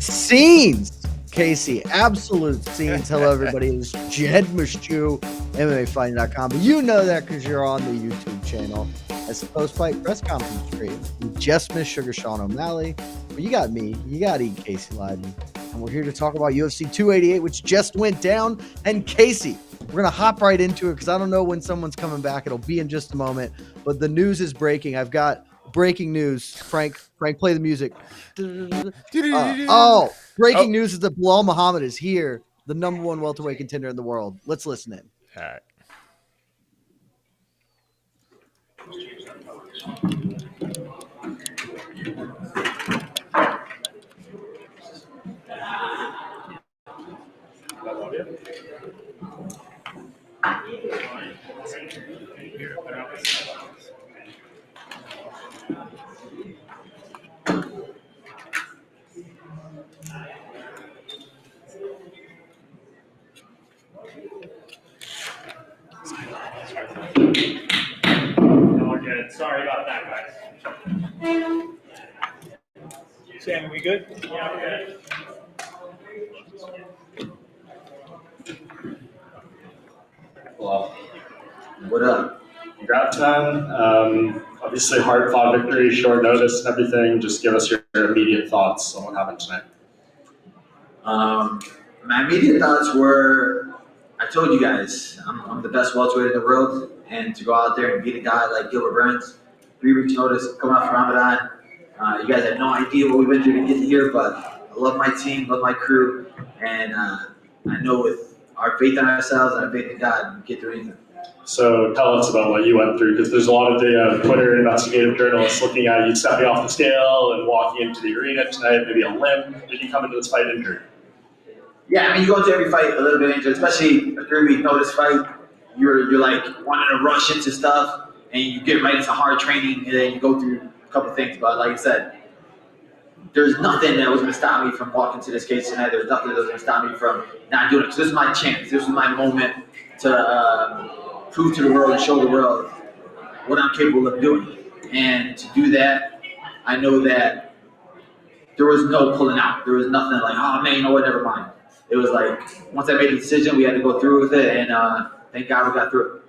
Scenes, Casey, absolute scenes. Hello, everybody. It's Jed Mushu, MMAfighting.com. But you know that because you're on the YouTube channel. It's the post-fight press conference stream. You just missed Sugar Sean O'Malley. But you got me. You got E. Casey Leiden. And we're here to talk about UFC 288, which just went down. And Casey, we're going to hop right into it because I don't know when someone's coming back. It'll be in just a moment. But the news is breaking. I've got breaking news. Frank, play the music. Breaking news is that Bilal Muhammad is here, the #1 welterweight contender in the world. Let's listen in. All right. Sorry about that, guys. Sam, we good? Yeah, we're good. Well, what up? Congrats, man. Obviously, hard-fought victory, short notice and everything. Just give us your immediate thoughts on what happened tonight. My immediate thoughts were, I told you guys, I'm the best welterweight in the world, and to go out there and beat a guy like Gilbert Burns, 3 weeks notice, coming off Ramadan. You guys have no idea what we've been through to get here, but I love my team, love my crew, and I know with our faith in ourselves and our faith in God, we get through anything. So tell us about what you went through, because there's a lot of the Twitter investigative journalists looking at you stepping off the scale and walking into the arena tonight, maybe a limp. Did you come into this fight injured? Yeah, I mean, you go into every fight a little bit injured, especially a 3-week notice fight. You're like wanting to rush into stuff, and you get right into hard training, and then you go through a couple things. But like I said, there's nothing that was going to stop me from walking to this case tonight. There's nothing that was going to stop me from not doing it. Because this is my chance. This is my moment to prove to the world and show the world what I'm capable of doing. And to do that, I know that there was no pulling out. There was nothing like, oh man, you know what, never mind. It was like, once I made a decision, we had to go through with it, and thank God we got through it.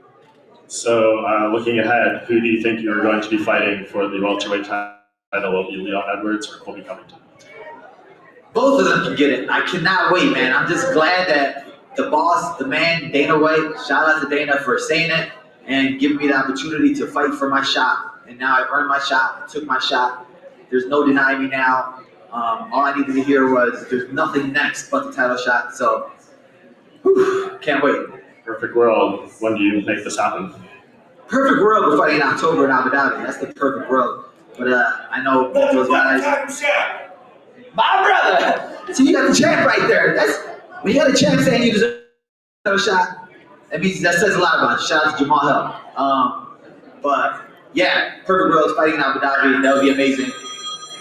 So looking ahead, who do you think you're going to be fighting for the welterweight title? Will it be Leon Edwards or Colby Covington? Both of them can get it. I cannot wait, man. I'm just glad that the boss, the man, Dana White, shout out to Dana for saying it and giving me the opportunity to fight for my shot. And now I've earned my shot. I took my shot. There's no denying me now. All I needed to hear was there's nothing next but the title shot. So, can't wait. Perfect world. When do you make this happen? Perfect world. We're fighting in October in Abu Dhabi. That's the perfect world. But I know those guys. My brother. See, you got the champ right there. That's when you got a champ saying you deserve a title shot. That means that says a lot about you. Shout out to Jamal Hill. But yeah, perfect world fighting in Abu Dhabi. That would be amazing.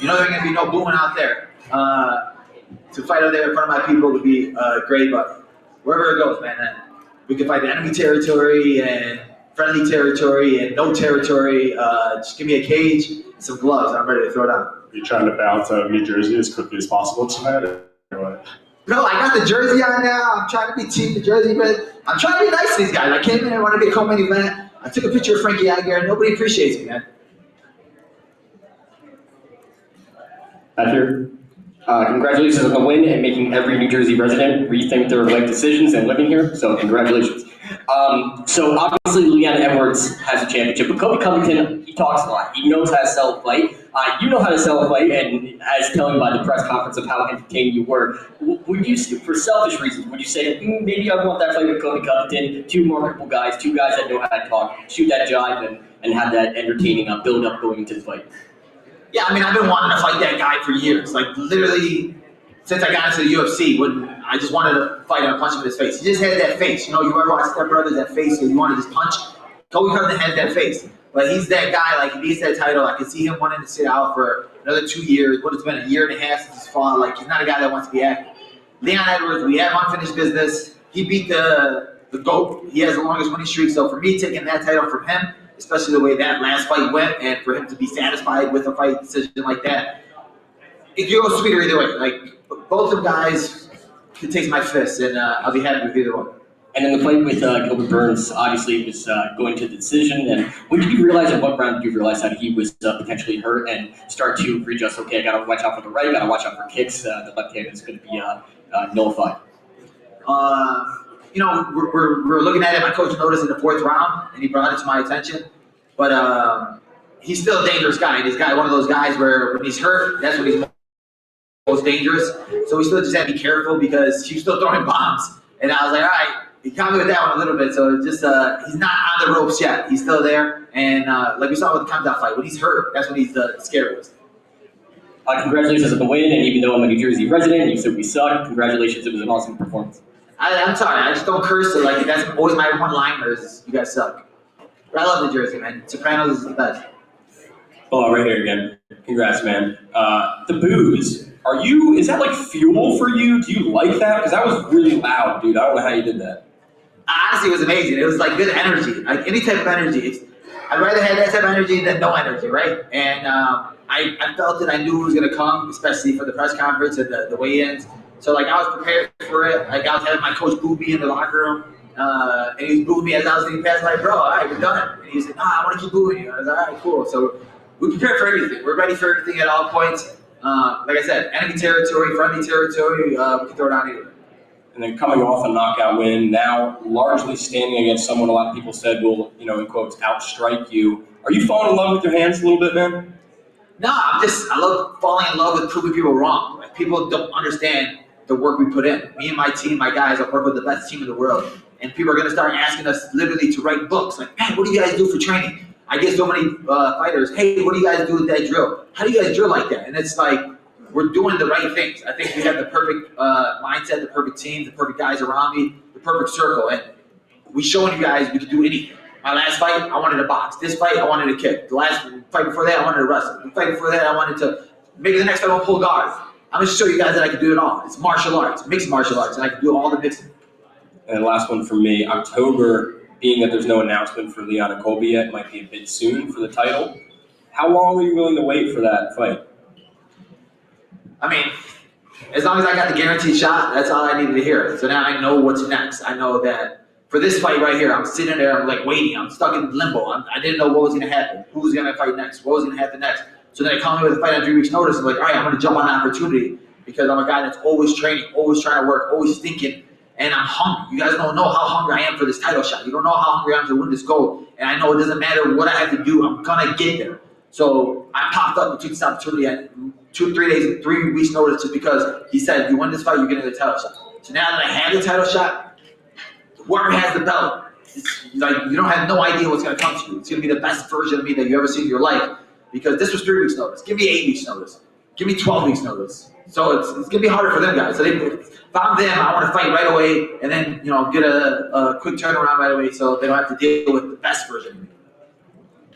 You know, there's going to be no booing out there. To fight out there in front of my people would be great, but wherever it goes, man, we can fight the enemy territory and friendly territory and no territory. Just give me a cage and some gloves, and I'm ready to throw it out. Are you trying to bounce out of New Jersey as quickly as possible tonight? Or what? No, I got the jersey on now. I'm trying to be Team New Jersey, but I'm trying to be nice to these guys. I came in and wanted to be a co-main event. I took a picture of Frankie Aguirre. Nobody appreciates me, man. After congratulations on the win and making every New Jersey resident rethink their life decisions and living here. So congratulations. So obviously Leon Edwards has a championship, but Colby Covington, he talks a lot. He knows how to sell a fight. You know how to sell a fight, and as telling by the press conference of how entertaining you were, would you, for selfish reasons, would you say maybe I want that fight with Colby Covington? 2 marketable guys, 2 guys that know how to talk, shoot that jive, and have that entertaining build up going into the fight. Yeah, I mean, I've been wanting to fight that guy for years. Like, literally, since I got into the UFC, when I just wanted to fight him and punch him in his face. He just had that face. You know, you ever watch Step Brothers, that face where you want to just punch? Colby Covington has that face. But he's that guy, like, he needs that title. I can see him wanting to sit out for another 2 years. What, it's been a year and a half since he's fought. Like, he's not a guy that wants to be active. Leon Edwards, we have unfinished business. He beat the GOAT. He has the longest winning streak. So for me, taking that title from him, especially the way that last fight went, and for him to be satisfied with a fight decision like that, it goes sweeter either way. Like, both of them guys can taste my fist, and I'll be happy with either one. And in the fight with Gilbert Burns, obviously it was going to the decision. And when did you realize, at what round did you realize that he was potentially hurt and start to readjust? Okay, I got to watch out for the right, got to watch out for kicks. The left hand is going to be nullified. We're looking at it. My coach noticed in the 4th round, and he brought it to my attention. But he's still a dangerous guy. He's one of those guys where when he's hurt, that's when he's most dangerous. So we still just have to be careful because he's still throwing bombs. And I was like, all right. He caught me with that one a little bit, so just he's not on the ropes yet. He's still there, and like we saw with the countdown fight, when he's hurt, that's when he's the scariest. Congratulations on the win, and even though I'm a New Jersey resident, you said we suck. Congratulations, it was an awesome performance. I'm sorry, I just don't curse, so like that's always my one-liner is you guys suck. But I love New Jersey, man. Sopranos is the best. Oh, right here again. Congrats, man. The booze. Is that like fuel for you? Do you like that? Because that was really loud, dude. I don't know how you did that. Honestly, it was amazing. It was like good energy, like any type of energy. I'd rather have that type of energy than no energy, right? And I felt it. I knew it was going to come, especially for the press conference and the weigh-ins. So like I was prepared for it. Like I was having my coach boo me in the locker room, and he was booing me as I was getting past. Like, bro, all right, we're done. And he said, I want to keep booing you. I was like, all right, cool. So we prepared for everything. We're ready for everything at all points. Like I said, enemy territory, friendly territory, we can throw it on anywhere. And then coming off a knockout win, now largely standing against someone a lot of people said will, in quotes, outstrike you. Are you falling in love with your hands a little bit, man? No, I love falling in love with proving people wrong. Like, people don't understand the work we put in. Me and my team, my guys, I work with the best team in the world. And people are going to start asking us literally to write books. Like, man, what do you guys do for training? I get so many fighters, hey, what do you guys do with that drill? How do you guys drill like that? And it's like, we're doing the right things. I think we have the perfect mindset, the perfect team, the perfect guys around me, the perfect circle. And we showing you guys we can do anything. My last fight, I wanted to box. This fight, I wanted to kick. The last fight before that, I wanted to wrestle. The fight before that, I wanted to, maybe the next time I'll pull guards. I'm going to show you guys that I can do it all. It's martial arts, mixed martial arts, and I can do all the mixing. And the last one for me, October, being that there's no announcement for Leon and Colby yet, might be a bit soon for the title. How long are you willing to wait for that fight? I mean, as long as I got the guaranteed shot, that's all I needed to hear. So now I know what's next. I know that for this fight right here, I'm sitting there, I'm like waiting. I'm stuck in limbo. I didn't know what was going to happen. Who was going to fight next? What was going to happen next? So then they call me with a fight on 3 weeks' notice. I'm like, all right, I'm going to jump on an opportunity because I'm a guy that's always training, always trying to work, always thinking, and I'm hungry. You guys don't know how hungry I am for this title shot. You don't know how hungry I am to win this gold. And I know it doesn't matter what I have to do. I'm going to get there. So I popped up and took this opportunity at 3 weeks notice just because he said, you win this fight, you're getting the title shot. So now that I have the title shot, whoever has the belt, it's like you don't have no idea what's going to come to you. It's going to be the best version of me that you ever seen in your life because this was 3 weeks notice. Give me 8 weeks notice. Give me 12 weeks notice. So it's going to be harder for them guys. So if I'm them, I want to fight right away and then get a quick turnaround right away so they don't have to deal with the best version of me.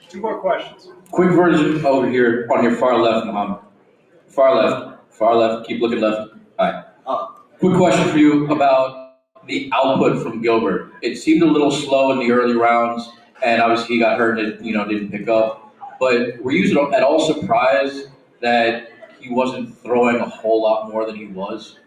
2 more questions. Quick version over here on your far left, Muhammad. Far left, keep looking left. All right. Quick question for you about the output from Gilbert. It seemed a little slow in the early rounds, and obviously he got hurt and didn't pick up. But were you at all surprised that he wasn't throwing a whole lot more than he was?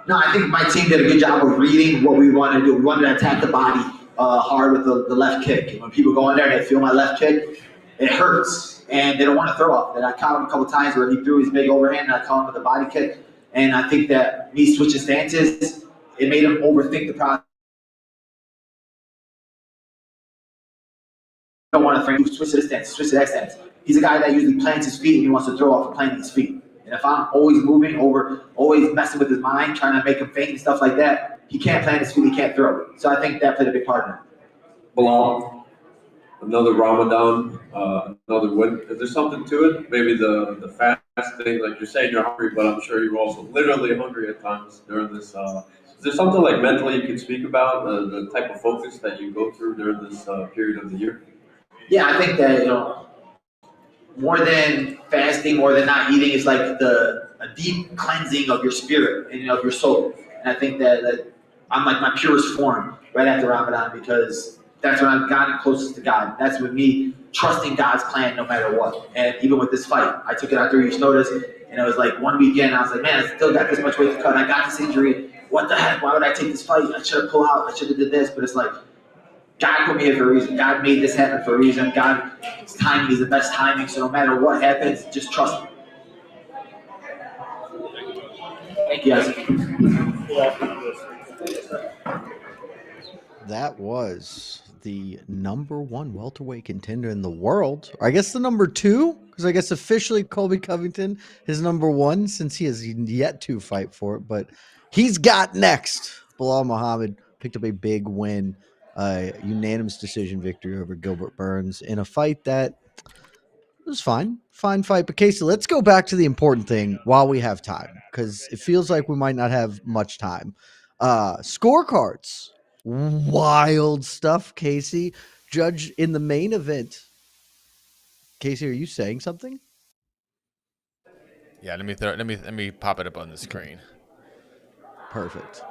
No, I think my team did a good job of reading what we wanted to do. We wanted to attack the body hard with the left kick. And when people go in there and they feel my left kick, it hurts. And they don't want to throw off. And I caught him a couple times where he threw his big overhand and I caught him with a body kick. And I think that me switching stances, it made him overthink the process. I don't want to switch to this stance, switch to that stance. He's a guy that usually plants his feet and he wants to throw off of planting his feet. And if I'm always moving over, always messing with his mind, trying to make him feint and stuff like that, he can't plant his feet, he can't throw. So I think that played a big part in it. Bilal, another Ramadan, another win. Is there something to it? Maybe the fasting, like you're saying you're hungry, but I'm sure you're also literally hungry at times during this. Is there something like mentally you can speak about, the type of focus that you go through during this period of the year? Yeah, I think that, more than fasting, more than not eating, is like a deep cleansing of your spirit and of your soul. And I think that I'm like my purest form right after Ramadan because that's when I've gotten closest to God. That's with me trusting God's plan no matter what. And even with this fight, I took it on 3 weeks' notice, and it was like 1 weekend. I was like, man, I still got this much weight to cut. I got this injury. What the heck? Why would I take this fight? I should have pulled out. I should have did this. But it's like, God put me here for a reason. God made this happen for a reason. God's timing is the best timing. So no matter what happens, just trust Him. Thank you, guys. That was the #1 welterweight contender in the world. Or I guess the #2, because I guess officially Colby Covington is #1 since he has yet to fight for it. But he's got next. Bilal Muhammad picked up a big win, unanimous decision victory over Gilbert Burns in a fight that was fine. Fine fight. But Casey, let's go back to the important thing while we have time, because it feels like we might not have much time. Scorecards. Wild stuff, Casey. Judge in the main event. Casey, are you saying something? Yeah, let me pop it up on the screen. Perfect.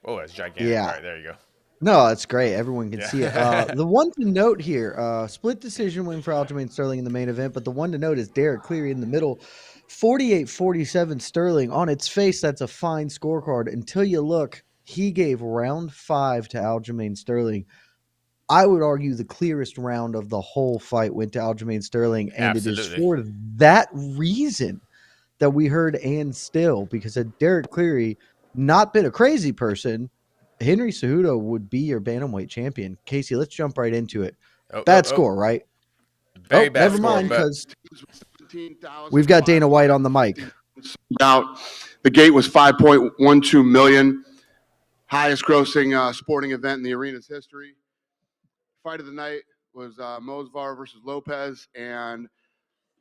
Oh, that's gigantic. Yeah. All right, there you go. No, that's great. Everyone can Yeah. see it. The one to note here, split decision win for Aljamain Sterling in the main event, but the one to note is Derek Cleary in the middle. 48-47 Sterling. On its face, that's a fine scorecard. Until you look, he gave round 5 to Aljamain Sterling. I would argue the clearest round of the whole fight went to Aljamain Sterling, and Absolutely. it is for that reason that we heard and still, because had Derek Cleary not been a crazy person, Henry Cejudo would be your bantamweight champion. Casey, let's jump right into it. Bad score, right? Very bad never score, mind, but because we've got Dana White on the mic. Out. The gate was 5.12 million, highest grossing sporting event in the arena's history. Fight of the night was Mosvar versus Lopez, and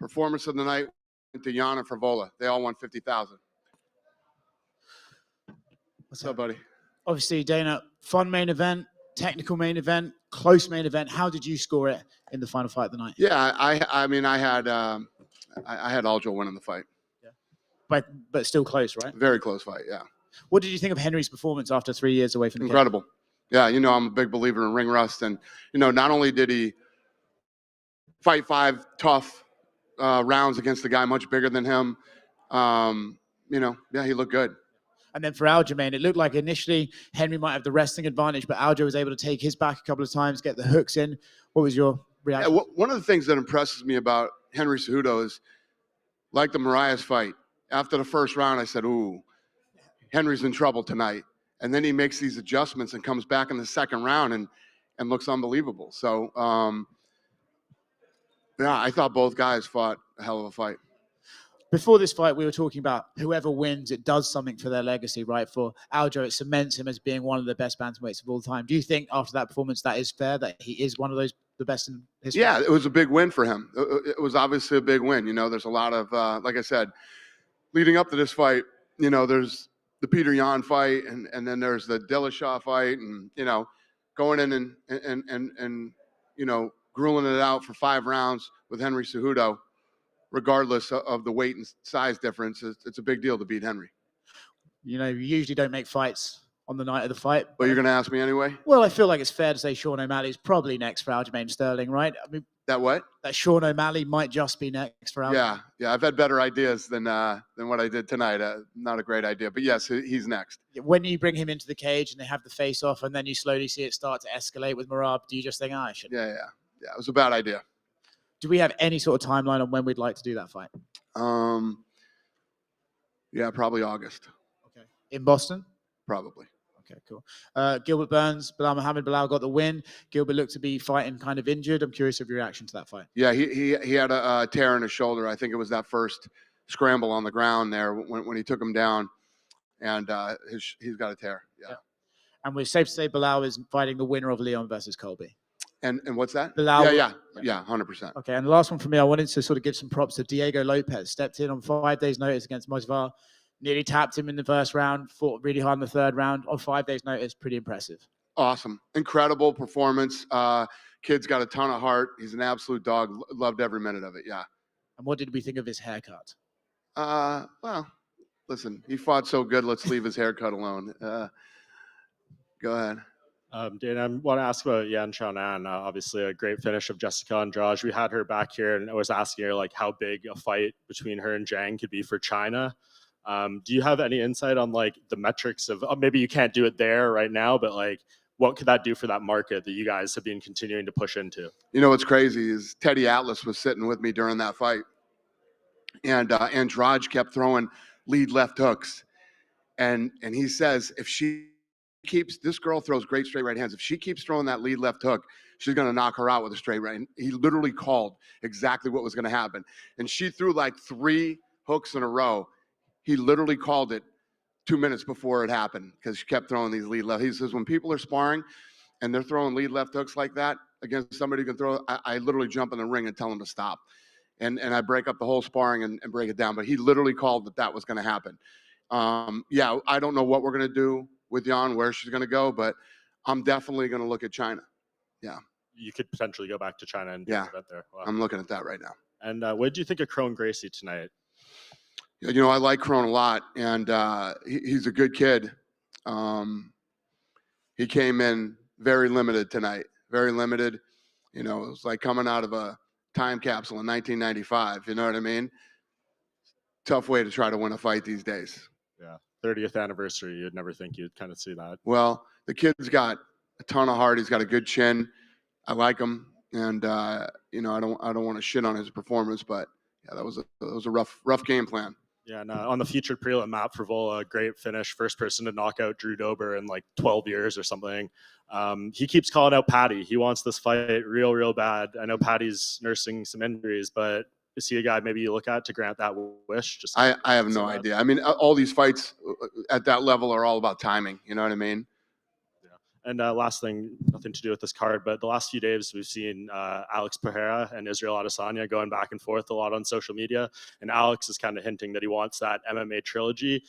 performance of the night went to Yana Frivola. They all won 50,000. What's up, buddy? Obviously, Dana, fun main event, technical main event, close main event. How did you score it in the final fight of the night? Yeah, I mean, I had Aljo winning the fight. Yeah, but still close, right? Very close fight, yeah. What did you think of Henry's performance after 3 years away from the Incredible. Cage? Yeah, you know, I'm a big believer in ring rust, and you know, not only did he fight 5 tough rounds against a guy much bigger than him, you know, yeah, he looked good. And then for Aljamain, it looked like initially Henry might have the wrestling advantage, but Aljo was able to take his back a couple of times, get the hooks in. What was your reaction? Yeah, one of the things that impresses me about Henry Cejudo is, like the Marias fight, after the first round, I said, ooh, Henry's in trouble tonight. And then he makes these adjustments and comes back in the second round and looks unbelievable. So, yeah, I thought both guys fought a hell of a fight. Before this fight, we were talking about whoever wins, it does something for their legacy, right? For Aljo, it cements him as being one of the best bantamweights of all time. Do you think after that performance that is fair, that he is one of the best in history? Yeah, it was a big win for him. It was obviously a big win. You know, there's a lot of, like I said, leading up to this fight, you know, there's the Peter Yan fight, and then there's the Dillashaw fight, and, you know, going in and you know, grueling it out for 5 rounds with Henry Cejudo, regardless of the weight and size difference, it's a big deal to beat Henry. You know, you usually don't make fights on the night of the fight. But you're going to ask me anyway? Well, I feel like it's fair to say Sean O'Malley's probably next for Aljamain Sterling, right? I mean, that what? That Sean O'Malley might just be next for Aljamain. Yeah, I've had better ideas than what I did tonight. Not a great idea, but yes, he's next. When you bring him into the cage and they have the face-off, and then you slowly see it start to escalate with Merab, do you just think, I should? Yeah, it was a bad idea. Do we have any sort of timeline on when we'd like to do that fight? Yeah, probably August. Okay. In Boston? Probably. Okay, cool. Gilbert Burns, Bilal Muhammad. Bilal got the win. Gilbert looked to be fighting kind of injured. I'm curious of your reaction to that fight. Yeah, he had a tear in his shoulder. I think it was that first scramble on the ground there when he took him down, and he's got a tear. Yeah. And we're safe to say Bilal is fighting the winner of Leon versus Colby. And what's that? Bilal, yeah, 100%. Okay, and the last one for me, I wanted to sort of give some props to Diego Lopez. Stepped in on 5 days' notice against Mosvar. Nearly tapped him in the first round, fought really hard in the third round. On 5 days' notice, pretty impressive. Awesome. Incredible performance. Kid's got a ton of heart. He's an absolute dog. Loved every minute of it, yeah. And what did we think of his haircut? Well, listen, he fought so good, let's leave his haircut alone. Go ahead. Dana, I want to ask about Yan Xiaonan. Obviously, a great finish of Jessica Andrade. We had her back here, and I was asking her like how big a fight between her and Zhang could be for China. Do you have any insight on like the metrics of maybe you can't do it there right now, but like what could that do for that market that you guys have been continuing to push into? You know what's crazy is Teddy Atlas was sitting with me during that fight, and Andrade kept throwing lead left hooks, and he says if she keeps, this girl throws great straight right hands. If she keeps throwing that lead left hook, she's going to knock her out with a straight right. And he literally called exactly what was going to happen. And she threw like 3 hooks in a row. He literally called it 2 minutes before it happened because she kept throwing these lead left. He says when people are sparring and they're throwing lead left hooks like that against somebody who can throw, I literally jump in the ring and tell them to stop. And I break up the whole sparring and break it down. But he literally called that was going to happen. Yeah, I don't know what we're going to do with Yan, where she's going to go, but I'm definitely going to look at China. Yeah. You could potentially go back to China and do Yeah. that there. Wow. I'm looking at that right now. And what did you think of Crone Gracie tonight? You know, I like Crone a lot, and he's a good kid. He came in very limited tonight, very limited. You know, it was like coming out of a time capsule in 1995. You know what I mean? Tough way to try to win a fight these days. Yeah, 30th anniversary. You'd never think you'd kind of see that. Well, the kid's got a ton of heart. He's got a good chin. I like him, and you know, I don't want to shit on his performance, but yeah, that was a rough game plan. Yeah, and on the featured prelim, Matt Frivola, great finish, first person to knock out Drew Dober in like 12 years or something. He keeps calling out Patty. He wants this fight real bad. I know Patty's nursing some injuries, but is he a guy maybe you look at to grant that wish? Just I have no idea. I mean, all these fights at that level are all about timing. You know what I mean? And last thing, nothing to do with this card, but the last few days we've seen Alex Pereira and Israel Adesanya going back and forth a lot on social media. And Alex is kind of hinting that he wants that MMA trilogy.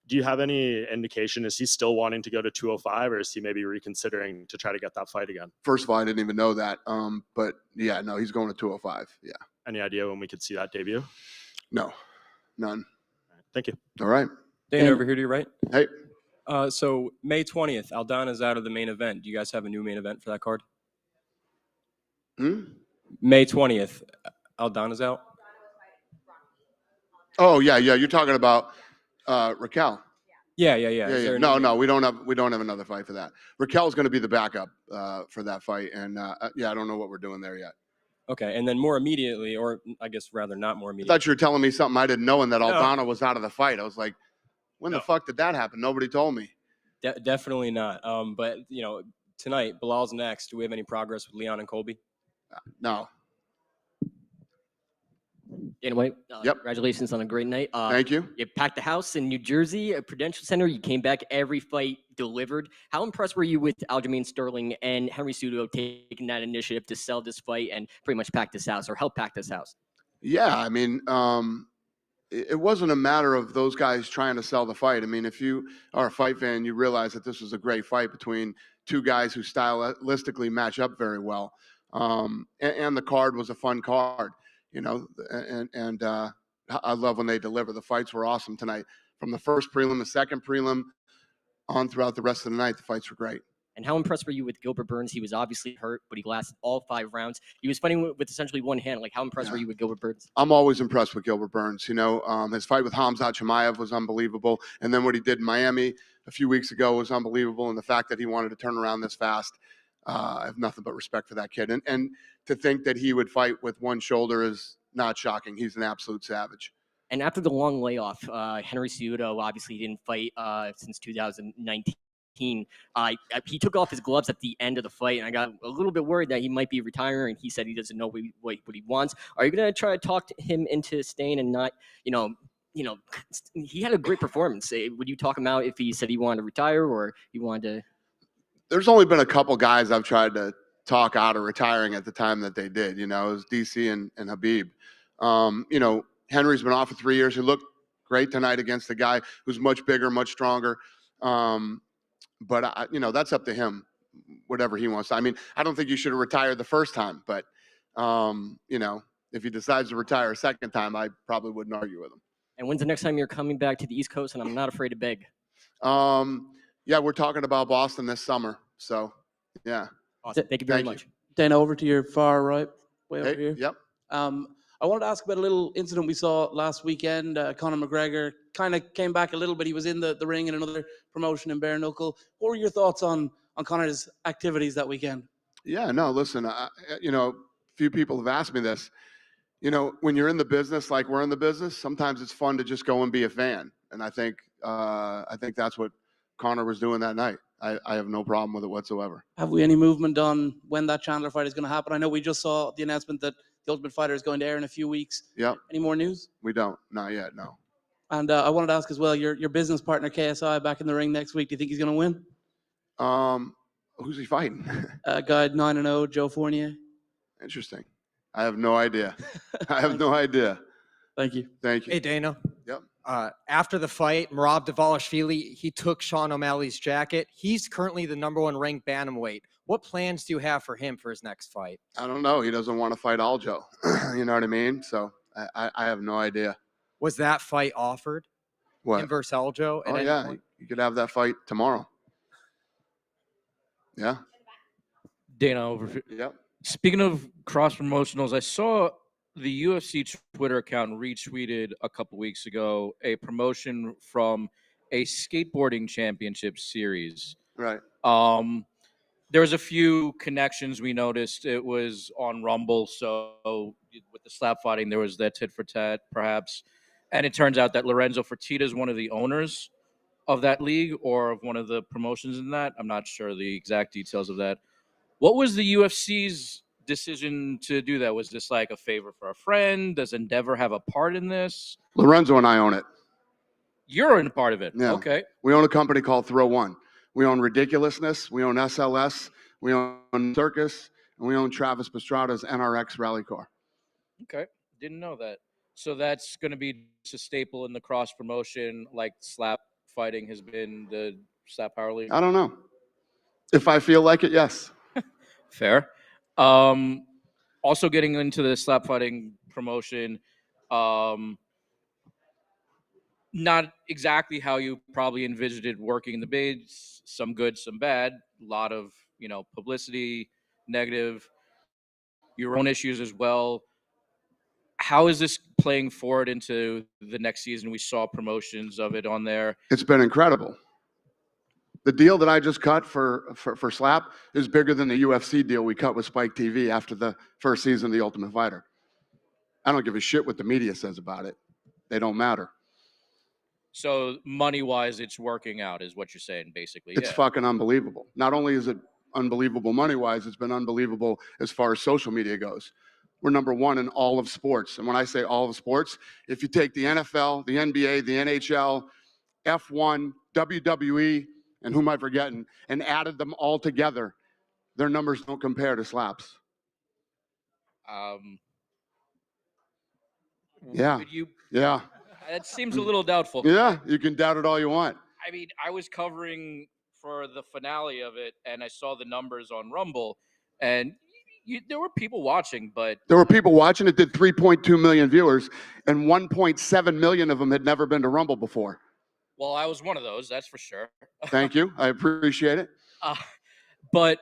Do you have any indication? Is he still wanting to go to 205, or is he maybe reconsidering to try to get that fight again? First of all, I didn't even know that. But yeah, no, he's going to 205. Yeah. Any idea when we could see that debut? No, none. Thank you. All right. Dana, over here to your right. Hey. So May 20th, Aldana's out of the main event. Do you guys have a new main event for that card? May 20th, Aldana's out. Oh yeah. You're talking about Raquel. Yeah. No, we don't have another fight for that. Raquel's going to be the backup for that fight, and yeah, I don't know what we're doing there yet. Okay, and then more immediately, or I guess rather not more I immediately. thought you were telling me something I didn't know, and that Aldana was out of the fight. I was like, when the fuck did that happen? Nobody told me. Definitely not. But you know, tonight Bilal's next. Do we have any progress with Leon and Colby? No. Dana White, Yep. Congratulations on a great night. Thank you. You packed the house in New Jersey at Prudential Center. You came back every fight delivered. How impressed were you with Aljamain Sterling and Henry Cejudo taking that initiative to sell this fight and pretty much pack this house or help pack this house? Yeah, I mean, it wasn't a matter of those guys trying to sell the fight. I mean, if you are a fight fan, you realize that this was a great fight between two guys who stylistically match up very well. And the card was a fun card, you know, and I love when they deliver. The fights were awesome tonight. From the first prelim, the second prelim, on throughout the rest of the night, the fights were great. And how impressed were you with Gilbert Burns? He was obviously hurt, but he lasted all 5 rounds. He was fighting with essentially one hand. Like, how impressed were you with Gilbert Burns? I'm always impressed with Gilbert Burns. You know, his fight with Khamzat Chimaev was unbelievable. And then what he did in Miami a few weeks ago was unbelievable. And the fact that he wanted to turn around this fast, I have nothing but respect for that kid. And to think that he would fight with one shoulder is not shocking. He's an absolute savage. And after the long layoff, Henry Cejudo obviously didn't fight since 2019. He took off his gloves at the end of the fight, and I got a little bit worried that he might be retiring. He said he doesn't know what he wants. Are you going to try to talk him into staying and not, you know, he had a great performance. Would you talk him out if he said he wanted to retire or he wanted to? There's only been a couple guys I've tried to talk out of retiring at the time that they did. You know, it was DC and Habib. You know, Henry's been off for 3 years. He looked great tonight against a guy who's much bigger, much stronger. But, you know, that's up to him, whatever he wants. I mean, I don't think you should have retired the first time. But, you know, if he decides to retire a second time, I probably wouldn't argue with him. And when's the next time you're coming back to the East Coast? And I'm not afraid to beg. Yeah, we're talking about Boston this summer. So Yeah. Awesome. Thank you very Thank you. much. Dana, over to your far right, way over Hey, here. yep. I wanted to ask about a little incident we saw last weekend. Conor McGregor kind of came back a little bit. He was in the ring in another promotion in bare knuckle. What were your thoughts on Conor's activities that weekend? Yeah, no, listen, you know, few people have asked me this. You know, when you're in the business, like we're in the business, sometimes it's fun to just go and be a fan. And I think that's what Conor was doing that night. I have no problem with it whatsoever. Have we any movement on when that Chandler fight is going to happen? I know we just saw the announcement that The Ultimate Fighter is going to air in a few weeks. Yep. Any more news? We don't. Not yet, no. And I wanted to ask as well, your business partner KSI back in the ring next week. Do you think he's going to win? Who's he fighting? Guy 9-0, Joe Fournier. Interesting. I have no idea. I have no idea. Thank you. Thank you. Hey, Dana. Yep. After the fight, Merab Dvalishvili, he took Sean O'Malley's jacket. He's currently the #1 ranked bantamweight. What plans do you have for him for his next fight? I don't know. He doesn't want to fight Aljo. You know what I mean? So I have no idea. Was that fight offered? What? Him versus Aljo? Oh, yeah. You could have that fight tomorrow. Yeah. Dana, over. Yep. Speaking of cross promotionals, I saw the UFC Twitter account retweeted a couple weeks ago a promotion from a skateboarding championship series. Right. There was a few connections we noticed. It was on Rumble, so with the slap fighting, there was that tit for tat, perhaps. And it turns out that Lorenzo Fertitta is one of the owners of that league or of one of the promotions in that. I'm not sure the exact details of that. What was the UFC's decision to do that? Was this like a favor for a friend? Does Endeavor have a part in this? Lorenzo and I own it. You're in a part of it. Yeah. Okay. We own a company called Throw One. We own Ridiculousness. We own SLS. We own Circus. And we own Travis Pastrada's NRX rally car. Okay. Didn't know that. So that's going to be just a staple in the cross promotion, like slap fighting has been the slap power league? I don't know. If I feel like it, yes. Fair. Also getting into the slap fighting promotion, not exactly how you probably envisioned it working in the bids. Some good, some bad. A lot of publicity, negative. Your own issues as well. How is this playing forward into the next season? We saw promotions of it on there. It's been incredible. The deal that I just cut for Slap is bigger than the UFC deal we cut with Spike TV after the first season of The Ultimate Fighter. I don't give a shit what the media says about it. They don't matter. So money-wise, it's working out, is what you're saying, basically. It's fucking unbelievable. Not only is it unbelievable money-wise, it's been unbelievable as far as social media goes. We're #1 in all of sports. And when I say all of sports, if you take the NFL, the NBA, the NHL, F1, WWE, and who am I forgetting, and added them all together, their numbers don't compare to Slap's. Yeah. Yeah. That seems a little doubtful. Yeah, you can doubt it all you want. I mean, I was covering for the finale of it, and I saw the numbers on Rumble, and there were people watching, but There were people watching. It did 3.2 million viewers, and 1.7 million of them had never been to Rumble before. well, I was one of those, that's for sure. Thank you. I appreciate it. But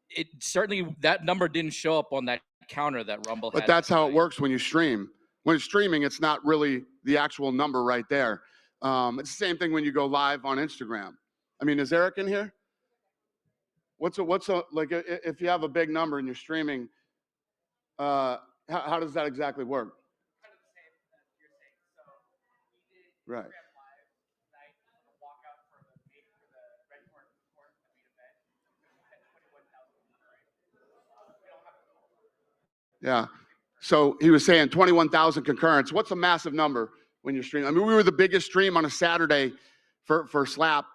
it certainly, that number didn't show up on that counter that Rumble had. But that's how it works when you stream. When it's streaming, it's not really the actual number right there. It's the same thing when you go live on Instagram. I mean, is Eric in here? What's a like if you have a big number and you're streaming, how does that exactly work? Right. Yeah. So he was saying 21,000 concurrents. What's a massive number when you're streaming? I mean, we were the biggest stream on a Saturday for Slap.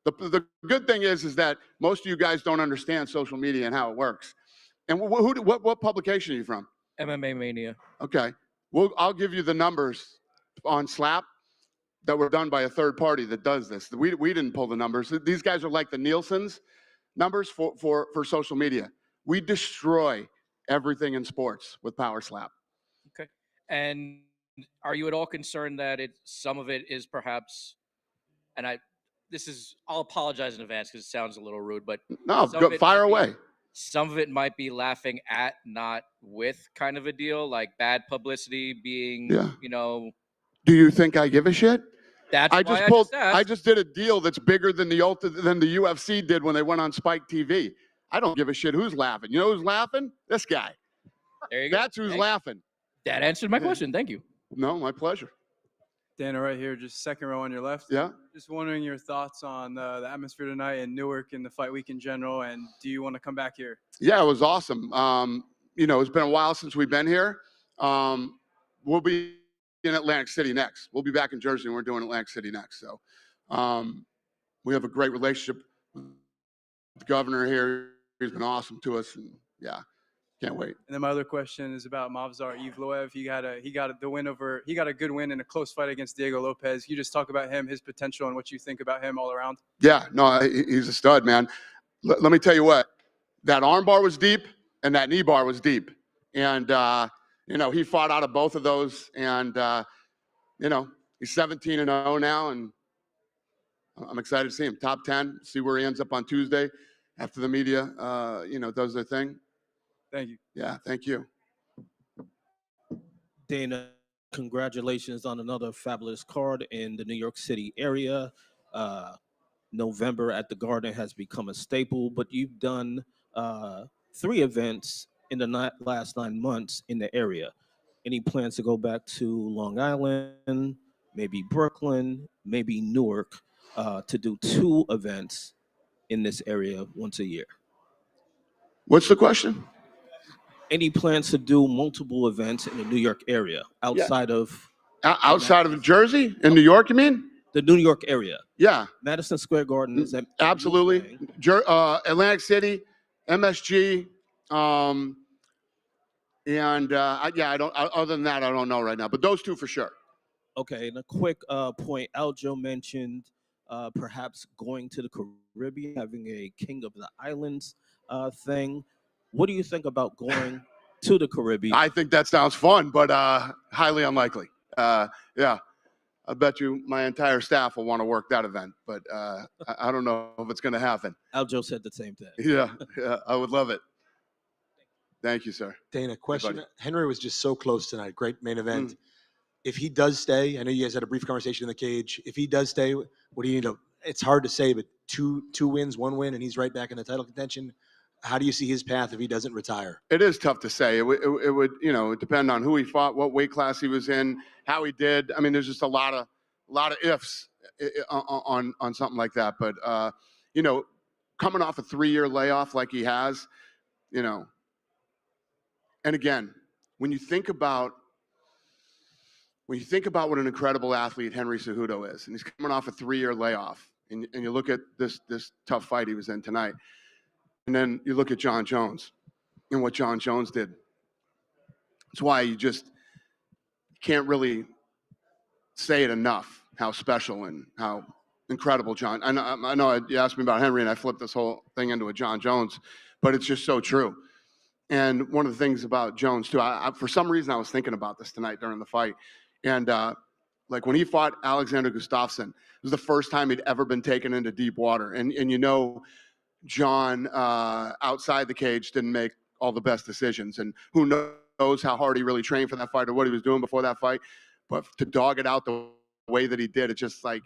The good thing is that most of you guys don't understand social media and how it works. And what publication are you from? MMA Mania. Okay. I'll give you the numbers on Slap that were done by a third party that does this. We didn't pull the numbers. These guys are like the Nielsen's numbers for social media. We destroy everything in sports with Power Slap. Okay. And are you at all concerned that some of it is perhaps, and this is, I'll apologize in advance because it sounds a little rude, but No, some go, of it fire might be- away. some of it might be laughing at, not with kind of a deal, like bad publicity being, Yeah. you know, Do you think I give a shit? that's I why just I pulled. just asked. I just did a deal that's bigger than the UFC did when they went on Spike TV. I don't give a shit who's laughing. You know who's laughing? This guy. There you go. That's who's laughing. That answered my question. Thank you. No, my pleasure. Dana, right here, just second row on your left. Yeah. Just wondering your thoughts on the atmosphere tonight in Newark and the fight week in general, and do you want to come back here? Yeah, it was awesome. You know, it's been a while since we've been here. We'll be in Atlantic City next. We'll be back in Jersey, and we're doing Atlantic City next. So we have a great relationship with the governor here. He's been awesome to us, and yeah, can't wait. And then my other question is about Movsar Evloev. He got a good win in a close fight against Diego Lopez. Can you just talk about him, his potential, and what you think about him all around? Yeah, no, he's a stud, man. Let me tell you what, that arm bar was deep and that knee bar was deep. And, you know, he fought out of both of those. And, you know, he's 17-0 now. And I'm excited to see him. Top 10, see where he ends up on Tuesday after the media, you know, does their thing. Thank you. Yeah, thank you. Dana, congratulations on another fabulous card in the New York City area. November at the Garden has become a staple, but you've done 3 events in the last 9 months in the area. Any plans to go back to Long Island, maybe Brooklyn, maybe Newark, to do 2 events in this area once a year? What's the question? Any plans to do multiple events in the New York area outside of outside of Jersey? In New York, you mean? The New York area. Yeah. Madison Square Garden is absolutely. Atlantic City, MSG, and yeah, I don't. Other than that, I don't know right now. But those 2 for sure. Okay, and a quick point. Aljo mentioned perhaps going to the Caribbean, having a King of the Islands thing. What do you think about going to the Caribbean? I think that sounds fun, but highly unlikely. Yeah, I bet you my entire staff will want to work that event, but I don't know if it's going to happen. Aljo said the same thing. Yeah, I would love it. Thank you, sir. Dana, question. buddy. Henry was just so close tonight. Great main event. If he does stay, I know you guys had a brief conversation in the cage. If he does stay, what do you need to? It's hard to say, but two wins, 1 win, and he's right back in the title contention. How do you see his path if he doesn't retire? It is tough to say. It would, you know, depend on who he fought, what weight class he was in, how he did. I mean, there's just a lot of ifs on something like that. But you know, coming off a 3-year layoff like he has, you know, and again, when you think about what an incredible athlete Henry Cejudo is, and he's coming off a 3-year layoff, and you look at this tough fight he was in tonight. And then you look at John Jones and what John Jones did. That's why you just can't really say it enough how special and how incredible John. I know you asked me about Henry, and I flipped this whole thing into a John Jones, but it's just so true. And one of the things about Jones too, for some reason I was thinking about this tonight during the fight, and like when he fought Alexander Gustafsson, it was the first time he'd ever been taken into deep water, and you know. John outside the cage didn't make all the best decisions, and who knows how hard he really trained for that fight or what he was doing before that fight. But to dog it out the way that he did, it's just like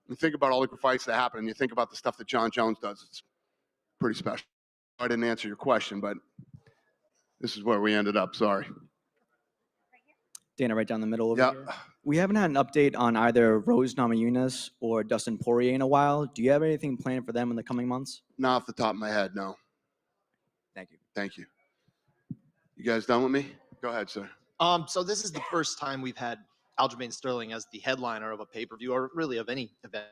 you think about all the fights that happen, and you think about the stuff that John Jones does. It's pretty special. I didn't answer your question, but this is where we ended up. Sorry. Dana, right down the middle over here. We haven't had an update on either Rose Namajunas or Dustin Poirier in a while. Do you have anything planned for them in the coming months? Not off the top of my head, no. Thank you. Thank you. You guys done with me? Go ahead, sir. So this is the first time we've had Aljamain Sterling as the headliner of a pay-per-view or really of any event.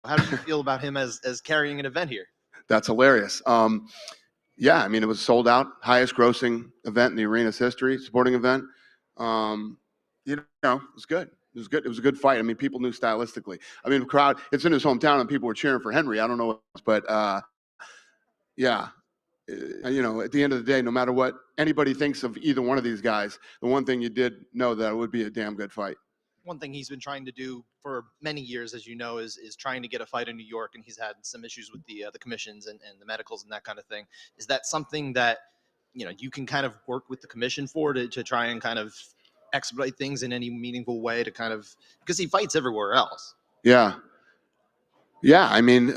How do you feel about him as carrying an event here? That's hilarious. Yeah, I mean, it was sold out, highest grossing event in the arena's history, sporting event. You know, it was good. It was good. It was a good fight. I mean, people knew stylistically. I mean, the crowd, it's in his hometown and people were cheering for Henry. I don't know, but yeah, you know, at the end of the day, no matter what anybody thinks of either one of these guys, the one thing you did know that it would be a damn good fight. one thing he's been trying to do for many years, as you know, is trying to get a fight in New York, and he's had some issues with the commissions and the medicals and that kind of thing. Is that something that you can kind of work with the commission for to try and kind of expedite things in any meaningful way to kind of, because he fights everywhere else? Yeah. I mean,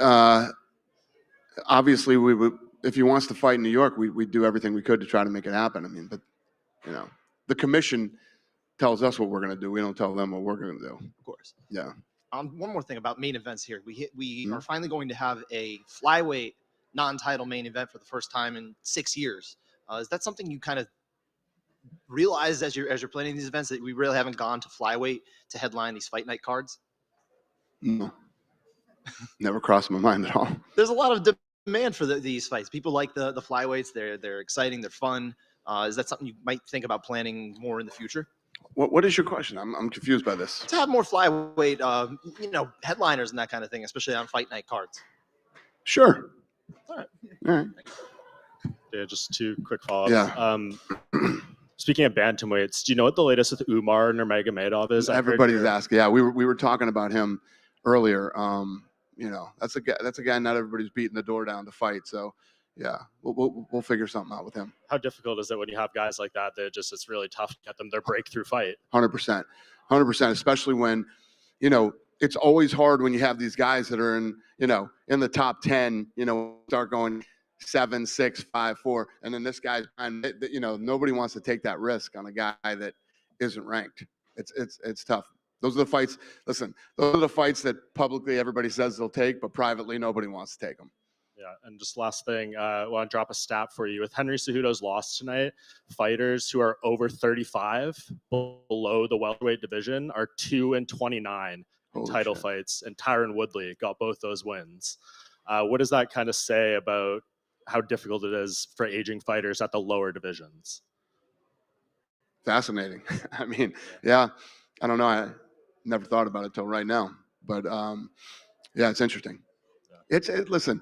obviously we would, if he wants to fight in New York, we'd do everything we could to try to make it happen. I mean, but the commission tells us what we're going to do. We don't tell them what we're going to do. Of course. Yeah. One more thing about main events here. We are finally going to have a flyweight non-title main event for the first time in 6 years. Is that something you kind of realized as you're planning these events, that we really haven't gone to flyweight to headline these fight night cards? No. Never crossed my mind at all. There's a lot of demand for these fights. People like the flyweights. They're exciting. They're fun. Is that something you might think about planning more in the future? What is your question? I'm confused by this. To have more flyweight, headliners and that kind of thing, especially on fight night cards. Sure. All right. All right. Yeah, just 2 quick follow-ups. Yeah. Speaking of bantamweights, do you know what the latest with Umar Nurmagomedov is? Everybody's asking. Yeah, we were talking about him earlier. That's a guy not everybody's beating the door down to fight. So, yeah, we'll figure something out with him. How difficult is it when you have guys like that it's really tough to get them their breakthrough fight? 100%, especially when, it's always hard when you have these guys that are in the top 10, start going 7, 6, 5, 4, and then this guy's, nobody wants to take that risk on a guy that isn't ranked. It's tough. Those are the fights. Listen, those are the fights that publicly everybody says they'll take, but privately nobody wants to take them. Yeah, and just last thing, I want to drop a stat for you. With Henry Cejudo's loss tonight, fighters who are over 35 below the welterweight division are 2-29 in title fights, and Tyron Woodley got both those wins. What does that kind of say about how difficult it is for aging fighters at the lower divisions? Fascinating. I mean, yeah, I don't know. I never thought about it till right now, but yeah, it's interesting. Listen,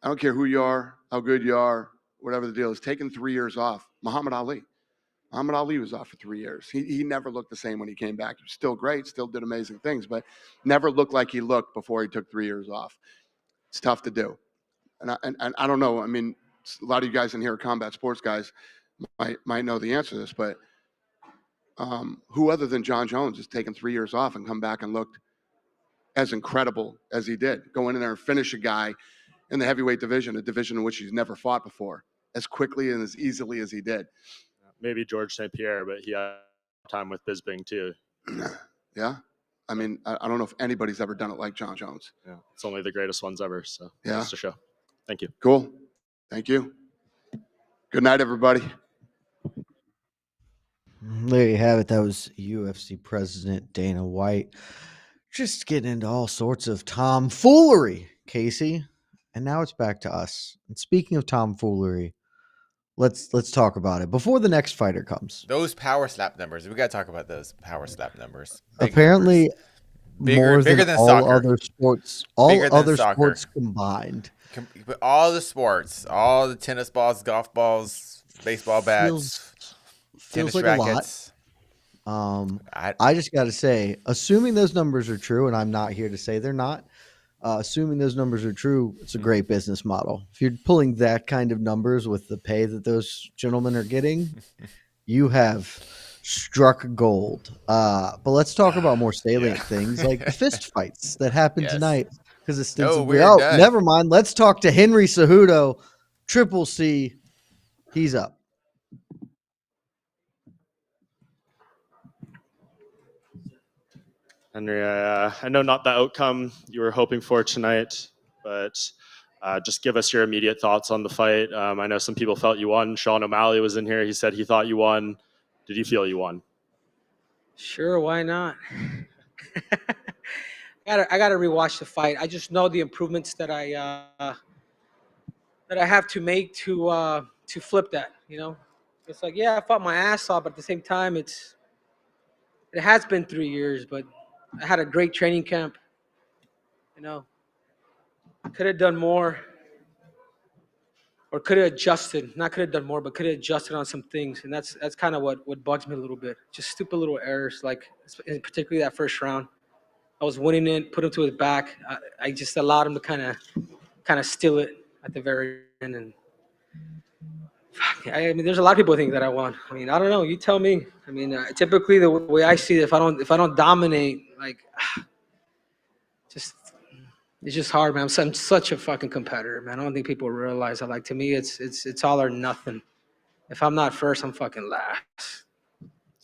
I don't care who you are, how good you are, whatever the deal is. Taking 3 years off. Muhammad Ali was off for 3 years. He never looked the same when he came back. He was still great, still did amazing things, but never looked like he looked before he took 3 years off. It's tough to do. And I don't know. I mean, a lot of you guys in here are combat sports guys might know the answer to this, but who other than John Jones has taken 3 years off and come back and looked as incredible as he did? Go in there and finish a guy in the heavyweight division, a division in which he's never fought before, as quickly and as easily as he did. Maybe George St. Pierre, but he had time with Bisping too. Yeah. I mean, I don't know if anybody's ever done it like John Jones. Yeah, it's only the greatest ones ever. So yeah, just a show. Thank you. Cool. Thank you. Good night, everybody. There you have it. That was UFC President Dana White. Just getting into all sorts of tomfoolery, Casey. And now it's back to us. And speaking of tomfoolery, let's talk about it before the next fighter comes. Those power slap numbers. We got to talk about those power slap numbers. Apparently, numbers. Bigger than all soccer. Other sports, all other sports combined. All the sports, all the tennis balls, golf balls, baseball bats, feels tennis like rackets. A lot. I just got to say, assuming those numbers are true, and I'm not here to say they're not, assuming those numbers are true, it's a great business model. If you're pulling that kind of numbers with the pay that those gentlemen are getting, you have struck gold. But let's talk about more salient things like the fist fights that happened tonight. Because ostensibly, never mind. Let's talk to Henry Cejudo, Triple C. He's up. Henry, I know not the outcome you were hoping for tonight, but just give us your immediate thoughts on the fight. I know some people felt you won. Sean O'Malley was in here. He said he thought you won. Did you feel you won? Sure, why not? I gotta rewatch the fight. I just know the improvements that I have to make to flip that. You know, it's like, yeah, I fought my ass off, but at the same time, it has been 3 years, but I had a great training camp. You know, I could have done more. or could have adjusted. Not could have done more, but could have adjusted on some things. And that's kind of what bugs me a little bit. Just stupid little errors, like particularly that first round. I was winning it, put him to his back. I just allowed him to kind of steal it at the very end. And I mean, there's a lot of people who think that I won. I mean, I don't know. You tell me. I mean, typically the way I see it, if I don't dominate, like, just it's just hard, man. I'm such a fucking competitor, man. I don't think people realize that. Like, to me, it's all or nothing. If I'm not first, I'm fucking last.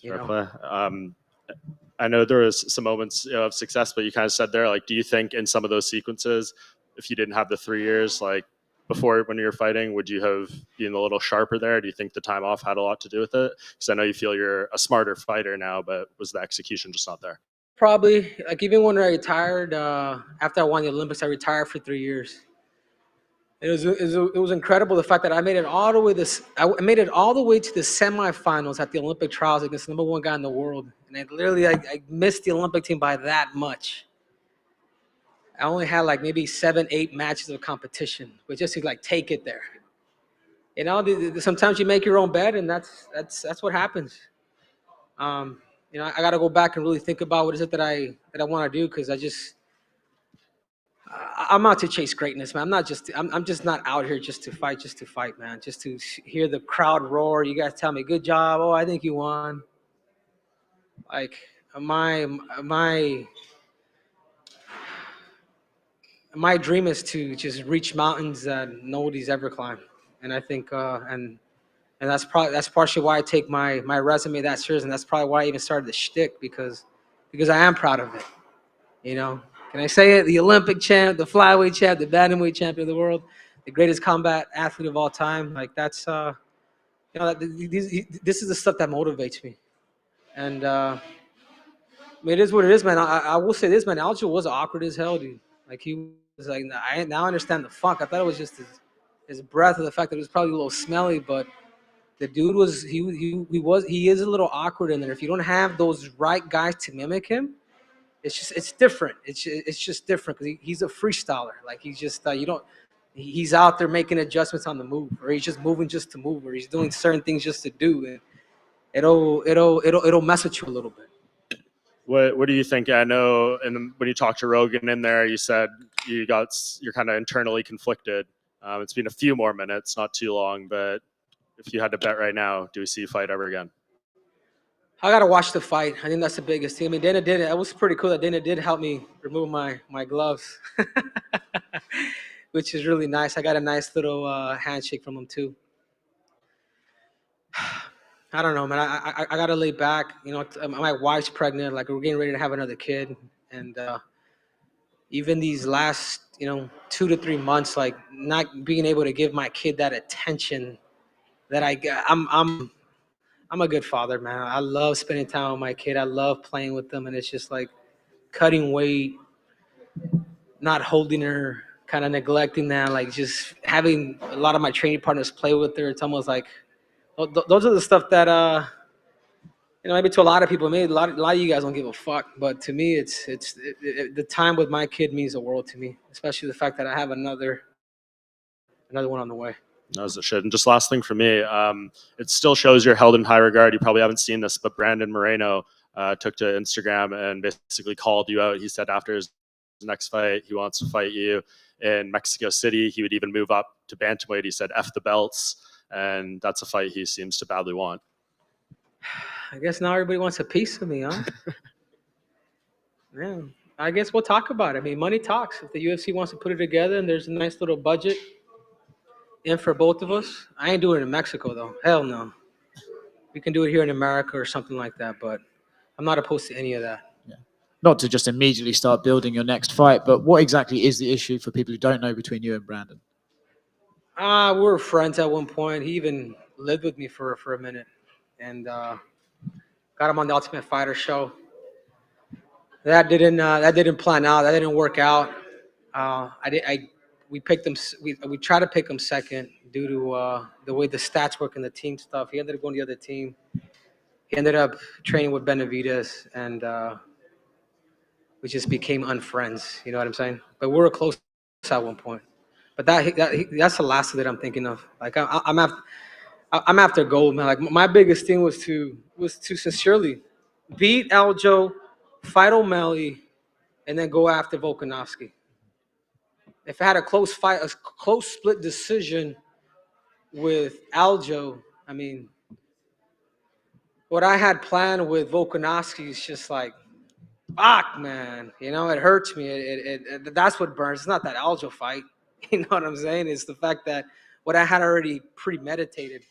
You Fair know? play. I know there was some moments of success, but you kind of said there, like, do you think in some of those sequences, if you didn't have the 3 years, like before when you were fighting, would you have been a little sharper there? Do you think the time off had a lot to do with it? Because I know you feel you're a smarter fighter now, but was the execution just not there? Probably. Like, even when I retired, after I won the Olympics, I retired for 3 years. It was incredible, the fact that I made it all the way I made it all the way to the semifinals at the Olympic trials against the #1 guy in the world, and I missed the Olympic team by that much. I only had like maybe 7, 8 matches of competition, but just to like take it there. You know, sometimes you make your own bed, and that's what happens. You know, I got to go back and really think about what is it that I want to do, because I'm out to chase greatness, man. I'm just not out here just to fight, man. Just to hear the crowd roar. You guys tell me, good job. Oh, I think you won. Like, my dream is to just reach mountains that nobody's ever climbed. And I think, and that's partially why I take my resume that serious, and that's probably why I even started the shtick, because I am proud of it. You know, can I say it? The Olympic champ, the flyweight champ, the bantamweight champion of the world, the greatest combat athlete of all time. Like, that's you know, this is the stuff that motivates me. And I mean, it is what it is, man. I will say this, man. Aljo was awkward as hell, dude. Like, he was like, I now understand the funk. I thought it was just his breath, or the fact that it was probably a little smelly, but the dude was he is a little awkward in there. If you don't have those right guys to mimic him, it's different. It's just different, because he's a freestyler. Like, he's just he's out there making adjustments on the move, or he's just moving just to move, or he's doing certain things just to do, and it'll mess with you a little bit. What do you think? I know, and when you talked to Rogan in there, you said you're kind of internally conflicted. It's been a few more minutes, not too long, but if you had to bet right now, do we see you fight ever again? I gotta watch the fight. I think that's the biggest thing. I mean, Dana did it. It was pretty cool that Dana did help me remove my gloves, which is really nice. I got a nice little handshake from him too. I don't know, man. I gotta lay back. You know, my wife's pregnant. Like, we're getting ready to have another kid, and even these last 2 to 3 months, like, not being able to give my kid that attention that I get. I'm a good father, man. I love spending time with my kid. I love playing with them, and it's just like cutting weight, not holding her, kind of neglecting that, like just having a lot of my training partners play with her. It's almost like those are the stuff that maybe to a lot of people, maybe a lot of you guys don't give a fuck, but to me, the time with my kid means the world to me, especially the fact that I have another one on the way. As it should. And just last thing for me, it still shows you're held in high regard. You probably haven't seen this, but Brandon Moreno took to Instagram and basically called you out. He said after his next fight, he wants to fight you in Mexico City. He would even move up to bantamweight. He said F the belts, and that's a fight he seems to badly want. I guess now everybody wants a piece of me, huh? Yeah, I guess we'll talk about it. I mean, money talks. If the UFC wants to put it together and there's a nice little budget in for both of us, I ain't doing it in Mexico, though. Hell no. We can do it here in America or something like that, but I'm not opposed to any of that. Not to just immediately start building your next fight, but what exactly is the issue for people who don't know between you and Brandon? We were friends at one point. He even lived with me for a minute, and got him on the Ultimate Fighter show. That didn't plan out. That didn't work out. We picked him. We tried to pick him second due to the way the stats work in the team stuff. He ended up going to the other team. He ended up training with Benavidez, and we just became unfriends. You know what I'm saying? But we were close at one point. But that's the last that I'm thinking of. Like I'm after gold, man. Like my biggest thing was to sincerely beat Aljo, fight O'Malley, and then go after Volkanovski. If I had a close fight, a close split decision with Aljo, I mean, what I had planned with Volkanovski is just like, fuck, man. You know, it hurts me. That's what burns. It's not that Aljo fight. You know what I'm saying? It's the fact that what I had already premeditated.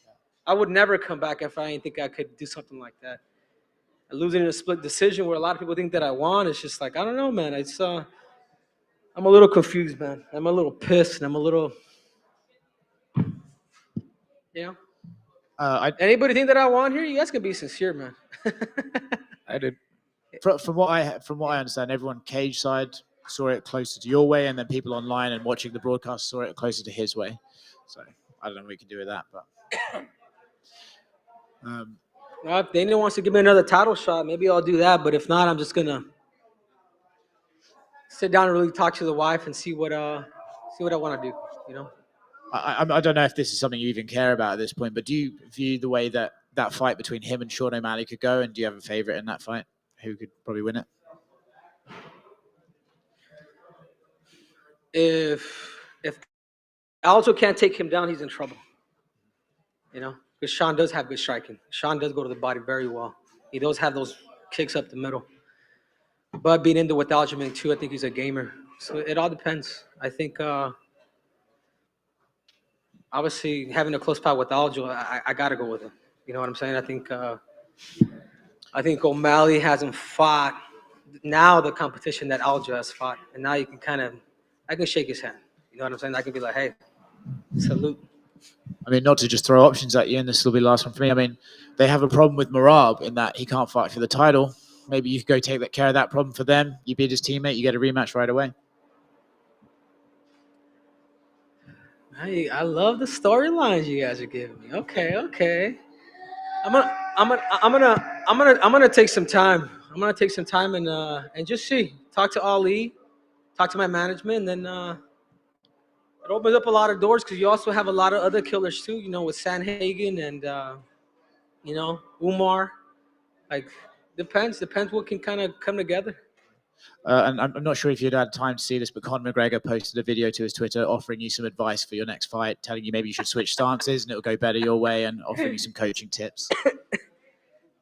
I would never come back if I didn't think I could do something like that. Losing in a split decision where a lot of people think that I won, it's just like, I don't know, man. It's I'm a little confused, man. I'm a little pissed, and I'm a little, you know. Anybody think that I won here? You guys can be sincere, man. I did. From what I understand, everyone cage side saw it closer to your way, and then people online and watching the broadcast saw it closer to his way. So I don't know what we can do with that, but. Well, if Dana wants to give me another title shot, maybe I'll do that. But if not, I'm just gonna sit down and really talk to the wife and see what I want to do. You know. I don't know if this is something you even care about at this point, but do you view the way that fight between him and Sean O'Malley could go, and do you have a favorite in that fight? Who could probably win it? If Aljo can't take him down, he's in trouble. You know, because Sean does have good striking. Sean does go to the body very well. He does have those kicks up the middle. But being into with Aljamain too, I think he's a gamer. So it all depends. I think obviously having a close fight with Aljo, I gotta go with him. You know what I'm saying? I think O'Malley hasn't fought now the competition that Aljo has fought, and now you can I can shake his hand. You know what I'm saying? I can be like, hey, salute. I mean, not to just throw options at you, and this will be the last one for me. I mean, they have a problem with Merab in that he can't fight for the title. Maybe you could go take care of that problem for them. You beat his teammate, you get a rematch right away. Hey, I love the storylines you guys are giving me. Okay. I'm gonna take some time. I'm gonna take some time and just talk to Ali, talk to my management, and then it opens up a lot of doors because you also have a lot of other killers too. You know, with Sanhagen and you know, Umar. Like depends what can kind of come together. And I'm not sure if you'd had time to see this, but Conor McGregor posted a video to his Twitter offering you some advice for your next fight, telling you maybe you should switch stances and it'll go better your way, and offering you some coaching tips.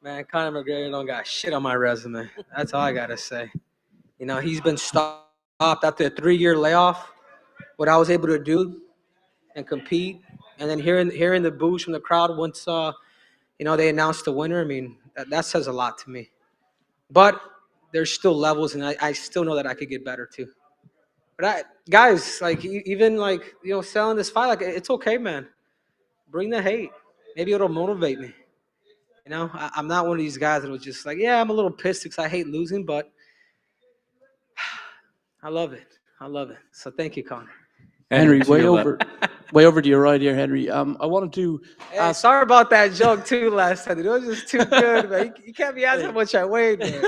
Man, Conor McGregor don't got shit on my resume. That's all I gotta say. You know, he's been stopped after a 3-year layoff. What I was able to do and compete, and then hearing the boos from the crowd once you know, they announced the winner. I mean, that says a lot to me. But there's still levels, and I still know that I could get better too. But guys, like even like, you know, selling this fight, like it's okay, man. Bring the hate. Maybe it'll motivate me. You know, I'm not one of these guys that was just like, yeah, I'm a little pissed because I hate losing, but I love it. So thank you, Connor. Henry, way over to your right here, Henry. I wanted to Hey, sorry about that joke too last time. It was just too good, man. You can't be asking how much I weighed, man.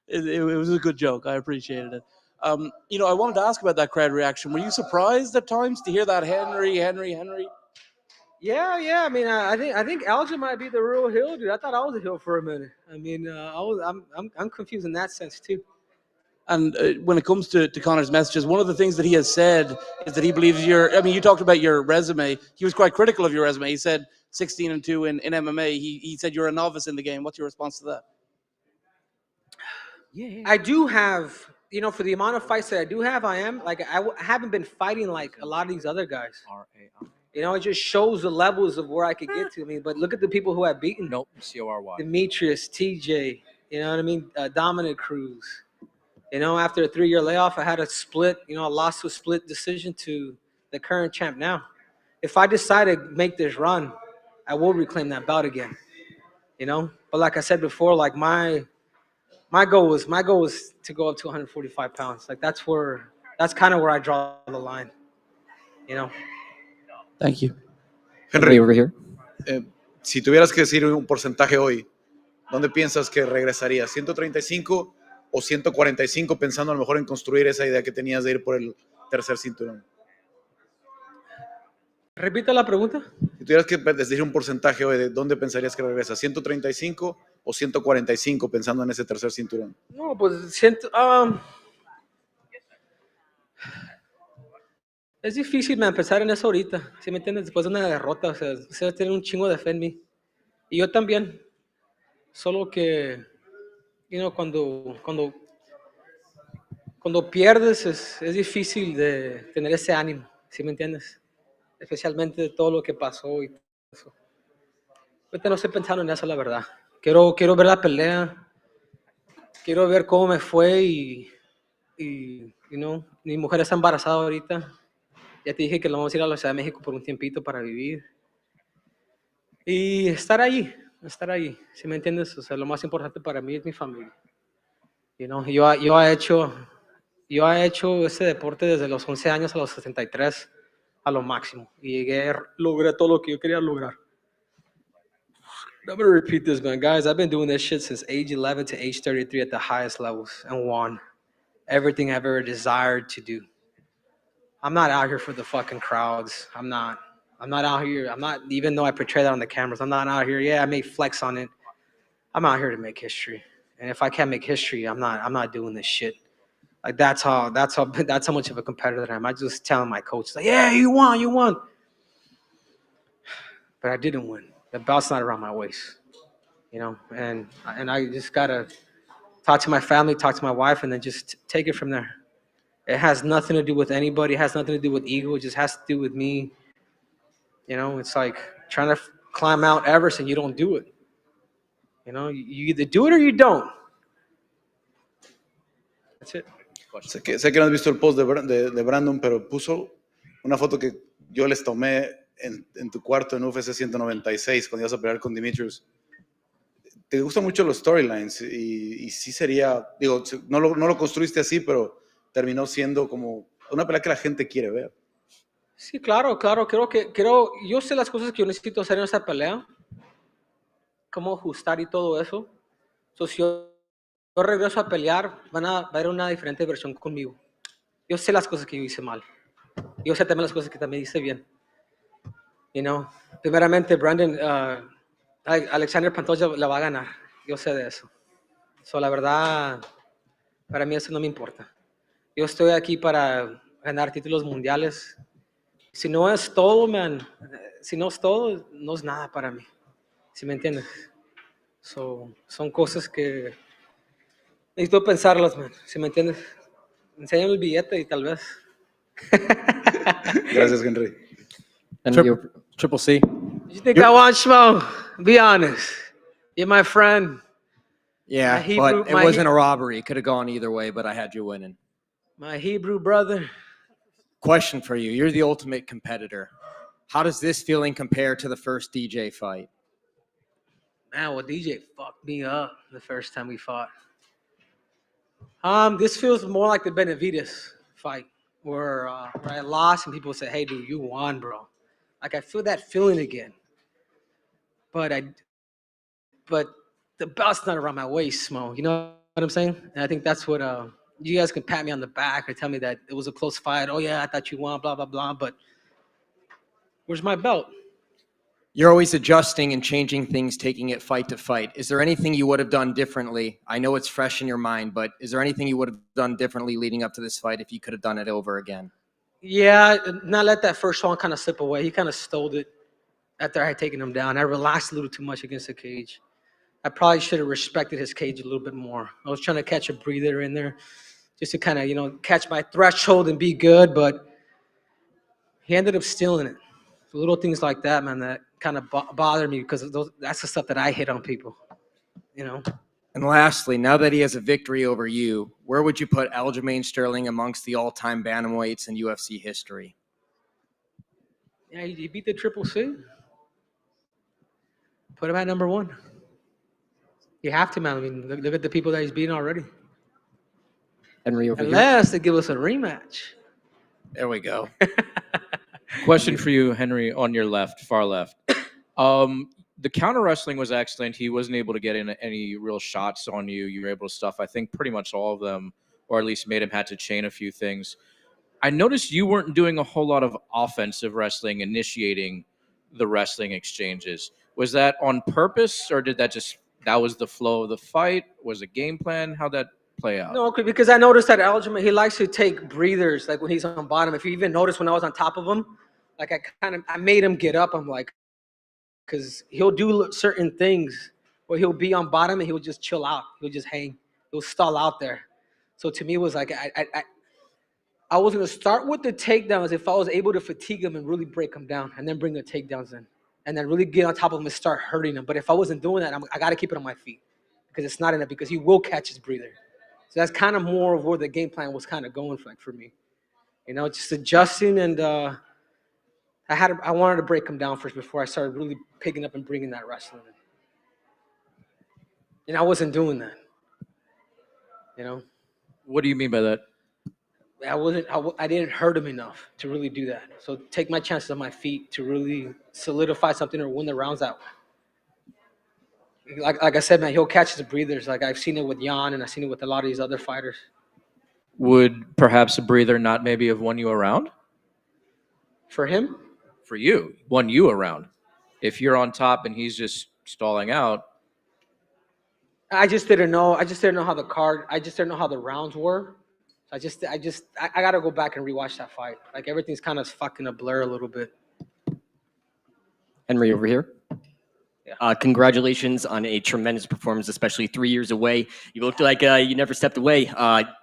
It was a good joke. I appreciated it. You know, I wanted to ask about that crowd reaction. Were you surprised at times to hear that Henry? Yeah. I mean, I think Aljo might be the real heel, dude. I thought I was a heel for a minute. I mean, I'm confused in that sense too. And when it comes to Conor's messages, one of the things that he has said is that he believes I mean, you talked about your resume. He was quite critical of your resume. He said 16-2 in MMA. He said you're a novice in the game. What's your response to that? Yeah. I do have, you know, for the amount of fights that I do have, I haven't been fighting like a lot of these other guys. You know, it just shows the levels of where I could get to. I mean, but look at the people who I've beaten. Nope, C-O-R-Y. Demetrius, TJ, you know what I mean? Dominic Cruz. You know, after a 3-year layoff, I had a split, you know, I lost to a split decision to the current champ now. If I decide to make this run, I will reclaim that belt again. You know? But like I said before, like my goal was to go up to 145 pounds. Like that's kind of where I draw the line. You know? Thank you. Henry, over here. Si tuvieras que decir un porcentaje hoy, ¿dónde piensas que regresarías? ¿135 o 145, pensando a lo mejor en construir esa idea que tenías de ir por el tercer cinturón? Repita la pregunta. Si tuvieras que decir un porcentaje hoy, ¿de dónde pensarías que regresa? ¿135 o 145 pensando en ese tercer cinturón? No, pues siento, es difícil man, pensar en eso ahorita, ¿sí me entiendes? Después de una derrota, o sea, usted tiene un chingo de fe en mí. Y yo también, solo que, cuando pierdes es difícil de tener ese ánimo, ¿sí me entiendes? Especialmente de todo lo que pasó y eso. Ahorita no estoy pensando en eso, la verdad. Quiero ver la pelea, quiero ver cómo me fue y mi mujer está embarazada ahorita. Ya te dije que lo vamos a ir a la Ciudad de México por un tiempito para vivir. Y estar ahí, ¿sí me entiendes? O sea, lo más importante para mí es mi familia. Yo he hecho ese deporte desde los 11 años a los 63 a lo máximo. Y logré todo lo que yo quería lograr. I'm going to repeat this, man. Guys, I've been doing this shit since age 11 to age 33 at the highest levels and won everything I've ever desired to do. I'm not out here for the fucking crowds. I'm not out here. Even though I portray that on the cameras, I'm not out here. Yeah, I may flex on it. I'm out here to make history. And if I can't make history, I'm not doing this shit. Like that's how much of a competitor I am. I just telling my coach, like, yeah, you won. But I didn't win. The belt's not around my waist. And I just gotta talk to my family, talk to my wife, and then just take it from there. It has nothing to do with anybody. It has nothing to do with ego. It just has to do with me. It's like trying to climb Mount Everest and you don't do it. You either do it or you don't. That's it. Sé que no has visto el post de Brandon, pero puso una foto que yo les tomé en tu cuarto en UFC 196 cuando ibas a pelear con Demetrius. Te gustan mucho los storylines y sí sería, digo, no lo construiste así, pero terminó siendo como una pelea que la gente quiere ver. Sí, claro. Yo sé las cosas que yo necesito hacer en esta pelea, cómo ajustar y todo eso. Si yo regreso a pelear, va a haber una diferente versión conmigo. Yo sé las cosas que yo hice mal. Yo sé también las cosas que también hice bien. Primeramente, Brandon, Alexander Pantoja la va a ganar. Yo sé de eso. La verdad, para mí eso no me importa. Yo estoy aquí para ganar títulos mundiales. Si no es todo, man, si no es todo, no es nada para mí. ¿Sí me entiendes? Son cosas que necesito pensarlas, man. ¿Sí me entiendes? Enséñame el billete y tal vez. Gracias, Henry. Triple C. You think I want Schmo? Be honest. You're my friend. Yeah, but it wasn't a robbery. It could have gone either way, but I had you winning. My Hebrew brother. Question for you. You're the ultimate competitor. How does this feeling compare to the first DJ fight? Man, well, DJ fucked me up the first time we fought. This feels more like the Benavides fight where I lost and people say, hey, dude, you won, bro. Like, I feel that feeling again. But the belt's not around my waist, Smo. You know what I'm saying? And I think that's what you guys can pat me on the back or tell me that it was a close fight. Oh, yeah, I thought you won, blah, blah, blah. But where's my belt? You're always adjusting and changing things, taking it fight to fight. Is there anything you would have done differently? I know it's fresh in your mind, but is there anything you would have done differently leading up to this fight if you could have done it over again? Yeah, not let that first one kind of slip away. He kind of stole it after I had taken him down. I relaxed a little too much against the cage. I probably should have respected his cage a little bit more. I was trying to catch a breather in there just to kind of, catch my threshold and be good, but he ended up stealing it. Little things like that, man, that kind of bother me because that's the stuff that I hit on people, And lastly, now that he has a victory over you, where would you put Aljamain Sterling amongst the all-time bantamweights in UFC history? Yeah, he beat the Triple C. Put him at number one. You have to, man. I mean, look at the people that he's beaten already. Henry over Unless they give us a rematch. There we go. Question for you, Henry, on your left, far left. The counter wrestling was excellent. He wasn't able to get in any real shots on you. You were able to stuff, I think, pretty much all of them, or at least made him had to chain a few things. I noticed you weren't doing a whole lot of offensive wrestling, initiating the wrestling exchanges. Was that on purpose, or did that was the flow of the fight? Was it game plan? How'd that play out? No, because I noticed that Aljamain, he likes to take breathers, like when he's on bottom. If you even notice when I was on top of him, like I made him get up. I'm like, because he'll do certain things where he'll be on bottom and he'll just chill out. He'll just hang. He'll stall out there. So to me, it was like I was gonna start with the takedowns if I was able to fatigue him and really break him down, and then bring the takedowns in, and then really get on top of him and start hurting him. But if I wasn't doing that, I got to keep it on my feet because it's not enough, because he will catch his breather. So that's kind of more of where the game plan was kind of going for me, just adjusting. And I wanted to break him down first before I started really picking up and bringing that wrestling in. And I wasn't doing that. What do you mean by that? I didn't hurt him enough to really do that. So take my chances on my feet to really solidify something or win the rounds out. Like I said, man, he'll catch his breathers. Like I've seen it with Jan, and I've seen it with a lot of these other fighters. Would perhaps a breather not maybe have won you around? For him? For you, won you around. If you're on top and he's just stalling out. I just didn't know how I just didn't know how the rounds were. I got to go back and rewatch that fight. Like everything's kind of fucking a blur a little bit. Henry over here. Congratulations on a tremendous performance, especially 3 years away. You looked like you never stepped away.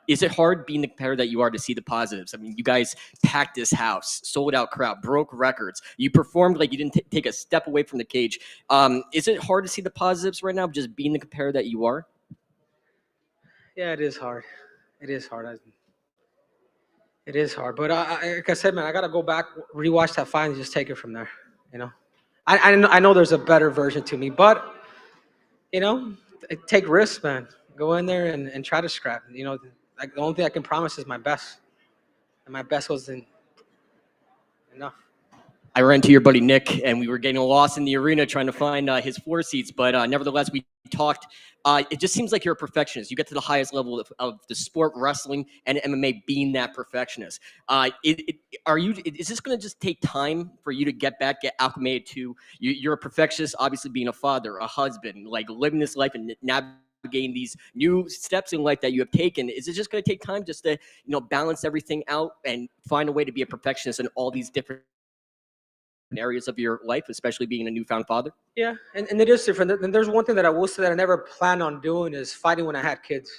Is it hard being the competitor that you are to see the positives? I mean, you guys packed this house, sold out crowd, broke records. You performed like you didn't take a step away from the cage. Is it hard to see the positives right now, just being the competitor that you are? Yeah, it is hard. It is hard. It is hard. But like I said, man, I got to go back, rewatch that fight, and just take it from there. I know there's a better version to me, but take risks, man. Go in there and try to scrap. Like the only thing I can promise is my best, and my best wasn't enough. I ran to your buddy Nick, and we were getting lost in the arena trying to find his floor seats. But nevertheless, we talked. It just seems like you're a perfectionist. You get to the highest level of the sport, wrestling, and MMA, being that perfectionist. Is this going to just take time for you to get acclimated to? You're a perfectionist, obviously being a father, a husband, like living this life and navigating these new steps in life that you have taken. Is it just going to take time just to balance everything out and find a way to be a perfectionist in all these different areas of your life, especially being a newfound father? Yeah, and it is different. And there's one thing that I will say that I never planned on doing is fighting when I had kids.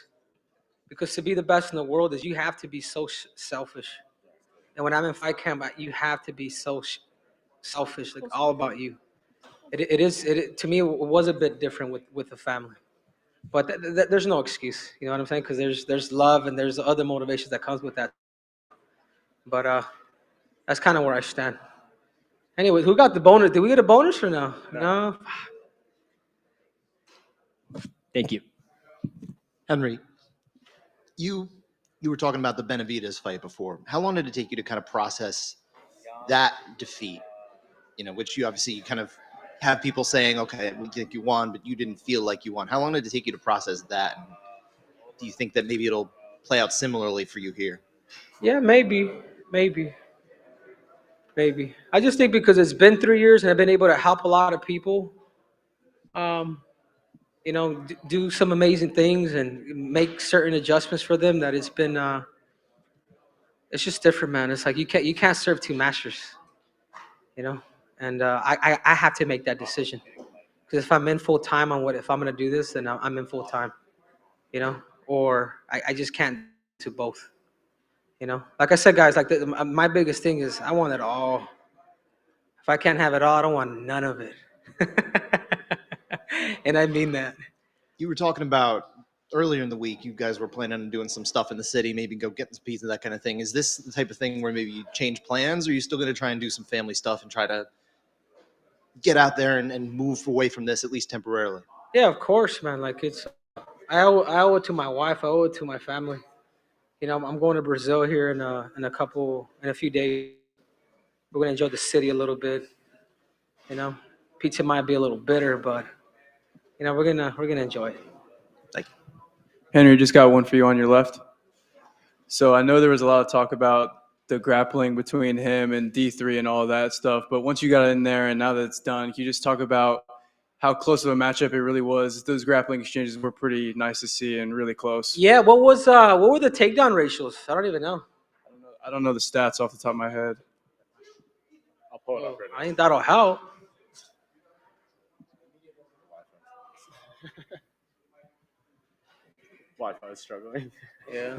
Because to be the best in the world is you have to be so selfish. And when I'm in fight camp, you have to be so selfish, like all about you. To me, it was a bit different with the family. But there's no excuse, you know what I'm saying? Because there's love and there's other motivations that comes with that. But that's kind of where I stand. Anyway, who got the bonus? Did we get a bonus or no? No. Thank you. Henry, you were talking about the Benavidez fight before. How long did it take you to kind of process that defeat? Which you obviously kind of have people saying, okay, we think you won, but you didn't feel like you won. How long did it take you to process that? And do you think that maybe it'll play out similarly for you here? Yeah, maybe. I just think because it's been 3 years and I've been able to help a lot of people, do some amazing things and make certain adjustments for them, that it's been, it's just different, man. It's like you can't serve two masters, and I have to make that decision, because if I'm in full time if I'm going to do this, then I'm in full time, or I just can't do both. Like I said, guys, like my biggest thing is I want it all. If I can't have it all, I don't want none of it. And I mean that. You were talking about earlier in the week, you guys were planning on doing some stuff in the city, maybe go get some pizza, that kind of thing. Is this the type of thing where maybe you change plans, or are you still going to try and do some family stuff and try to get out there and move away from this, at least temporarily? Yeah, of course, man. Like I owe it to my wife. I owe it to my family. I'm going to Brazil here in a few days. We're gonna enjoy the city a little bit. Pizza might be a little bitter, but we're gonna enjoy it. Thank you. Henry, just got one for you on your left. So I know there was a lot of talk about the grappling between him and D3 and all that stuff. But once you got in there and now that it's done, can you just talk about how close of a matchup it really was? Those grappling exchanges were pretty nice to see and really close. Yeah, what were the takedown ratios? I don't even know. I don't know the stats off the top of my head. I'll pull it up right now. I think that'll help. Wi-Fi is struggling. Yeah.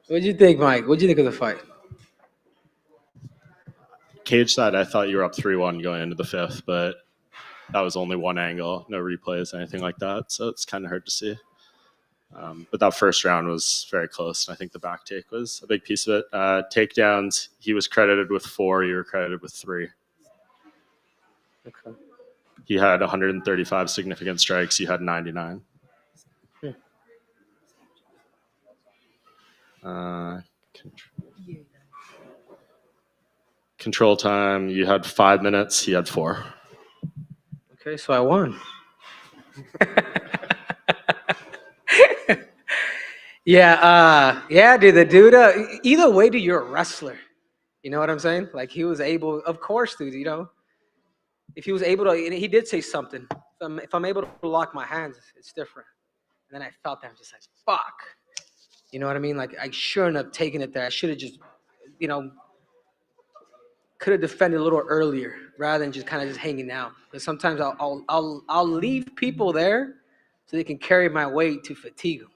What'd you think, Mike? What'd you think of the fight? Cage side, I thought you were up 3-1 going into the fifth, but that was only one angle, no replays, anything like that. So it's kind of hard to see. But that first round was very close, and I think the back take was a big piece of it. Takedowns, he was credited with 4, you were credited with 3. Okay. He had 135 significant strikes, you had 99. Control time, you had 5 minutes, he had 4. Okay, so I won. Yeah, dude, the dude, either way, dude, you're a wrestler. You know what I'm saying? Like, he was able, of course, dude, you know, if he was able to, and he did say something, if I'm able to lock my hands, it's different. And then I felt that, I'm just like, fuck. You know what I mean? Like, I shouldn't have taken it there. I should have just, you know, could have defended a little earlier rather than just kind of just hanging out. Because sometimes I'll leave people there so they can carry my weight to fatigue them.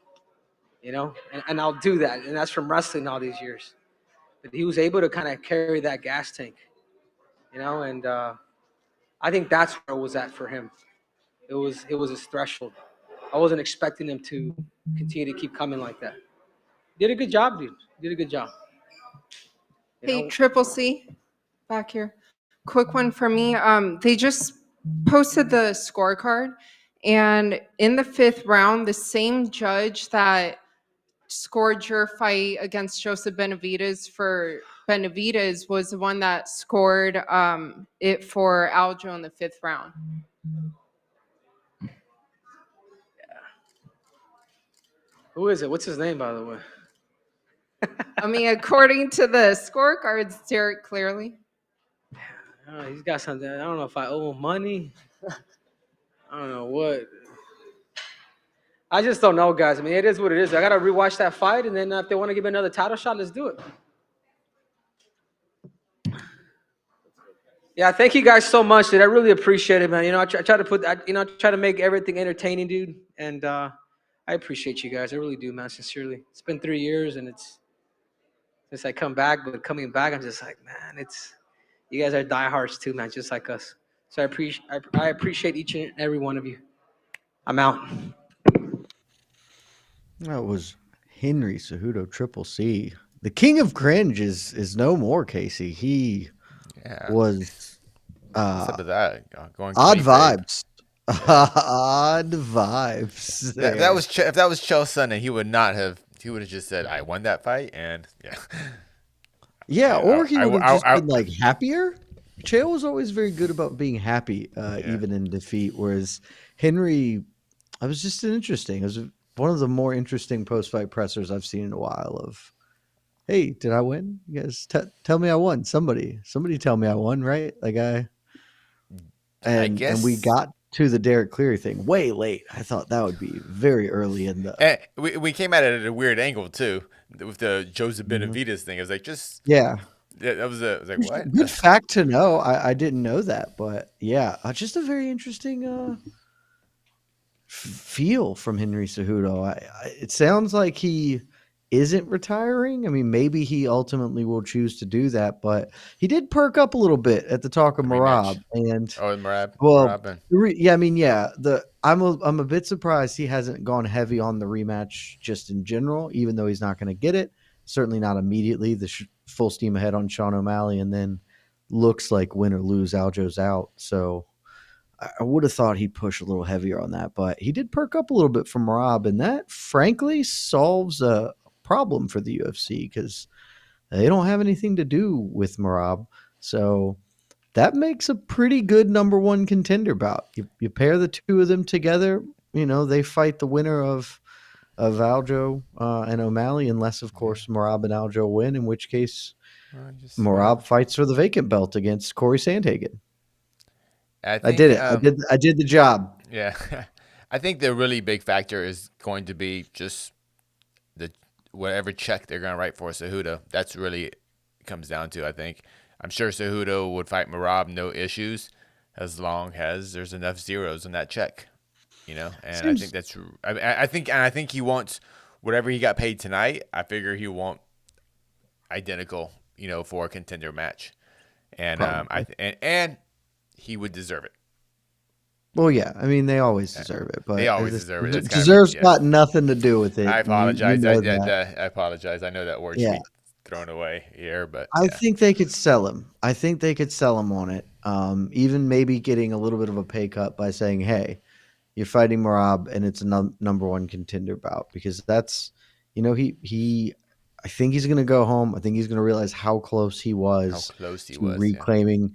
You know, and I'll do that, and that's from wrestling all these years. But he was able to kind of carry that gas tank, you know, and I think that's where it was at for him. It was his threshold. I wasn't expecting him to continue to keep coming like that. Did a good job, dude. Did a good job. You Hey, know? Triple C, back here. Quick one for me. They just posted the scorecard, and in the 5th round, the same judge that scored your fight against Joseph Benavidez for Benavidez was the one that scored it for Aljo in the 5th round. Who is it? What's his name, by the way? I mean, according to the scorecards, Derek Clearly. He's got something. I don't know if I owe him money. I don't know what. I just don't know, guys. I mean, it is what it is. I got to rewatch that fight, and then if they want to give me another title shot, let's do it. Yeah, thank you guys so much, dude. I really appreciate it, man. You know, I try to try to make everything entertaining, dude. And I appreciate you guys. I really do, man. Sincerely, it's been 3 years, and it's since I come back. But coming back, I'm just like, man, you guys are diehards too, man, just like us. So I appreciate each and every one of you. I'm out. That was Henry Cejudo, Triple C. The king of cringe is no more, Casey. He was What's up that? Going odd kayfabe. vibes. Odd vibes. If that was Chael Sonnen, he would have just said, "I won that fight," and yeah. Yeah, or he would have just been like happier. Chael was always very good about being happy, even in defeat. Whereas Henry, it was just interesting. It was one of the more interesting post-fight pressers I've seen in a while. Of, hey, did I win? You guys tell me I won. Somebody tell me I won, right? Like and we got to the Derek Cleary thing way late. I thought that would be very early in the. And we came at it at a weird angle too, with the Joseph Benavidez thing. It was like that was like what? Good fact to know. I didn't know that, but yeah, just a very interesting feel from Henry Cejudo. It sounds like he isn't retiring. I mean, maybe he ultimately will choose to do that, but he did perk up a little bit at the talk of Merab. And Merab. I'm a bit surprised he hasn't gone heavy on the rematch just in general, even though he's not going to get it. Certainly not immediately. The full steam ahead on Sean O'Malley, and then looks like win or lose, Aljo's out. So I would have thought he'd push a little heavier on that, but he did perk up a little bit from Merab, and that frankly solves a problem for the UFC because they don't have anything to do with Merab. So that makes a pretty good number one contender bout. You pair the two of them together, they fight the winner of Aljo and O'Malley, unless of course Merab and Aljo win, in which case Merab fights for the vacant belt against Corey Sandhagen. I did it. I did the job. Yeah. I think the really big factor is going to be just the whatever check they're going to write for Cejudo. That's really comes down to, I think. I'm sure Cejudo would fight Merab no issues as long as there's enough zeros in that check, And I think that's I think he wants whatever he got paid tonight. I figure he won't identical, for a contender match. And and he would deserve it. Well, yeah. I mean, they always deserve it, but they always deserve it. Deserves got nothing to do with it. I apologize. You know I apologize. I know that word should be thrown away here, but I think they could sell him. I think they could sell him on it. Even maybe getting a little bit of a pay cut by saying, "Hey, you're fighting Merab, and it's a number one contender bout," because that's, he. I think he's going to go home. I think he's going to realize how close he was to reclaiming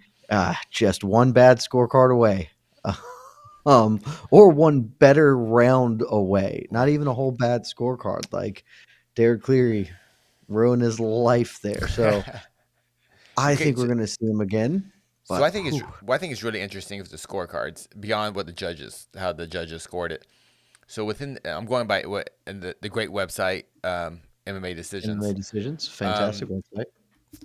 just one bad scorecard away. Or one better round away. Not even a whole bad scorecard. Like Derek Cleary ruined his life there. So I think we're going to see him again. But, so I think it's really interesting with the scorecards beyond what how the judges scored it. So I'm going by the great website MMA Decisions. MMA Decisions, fantastic website.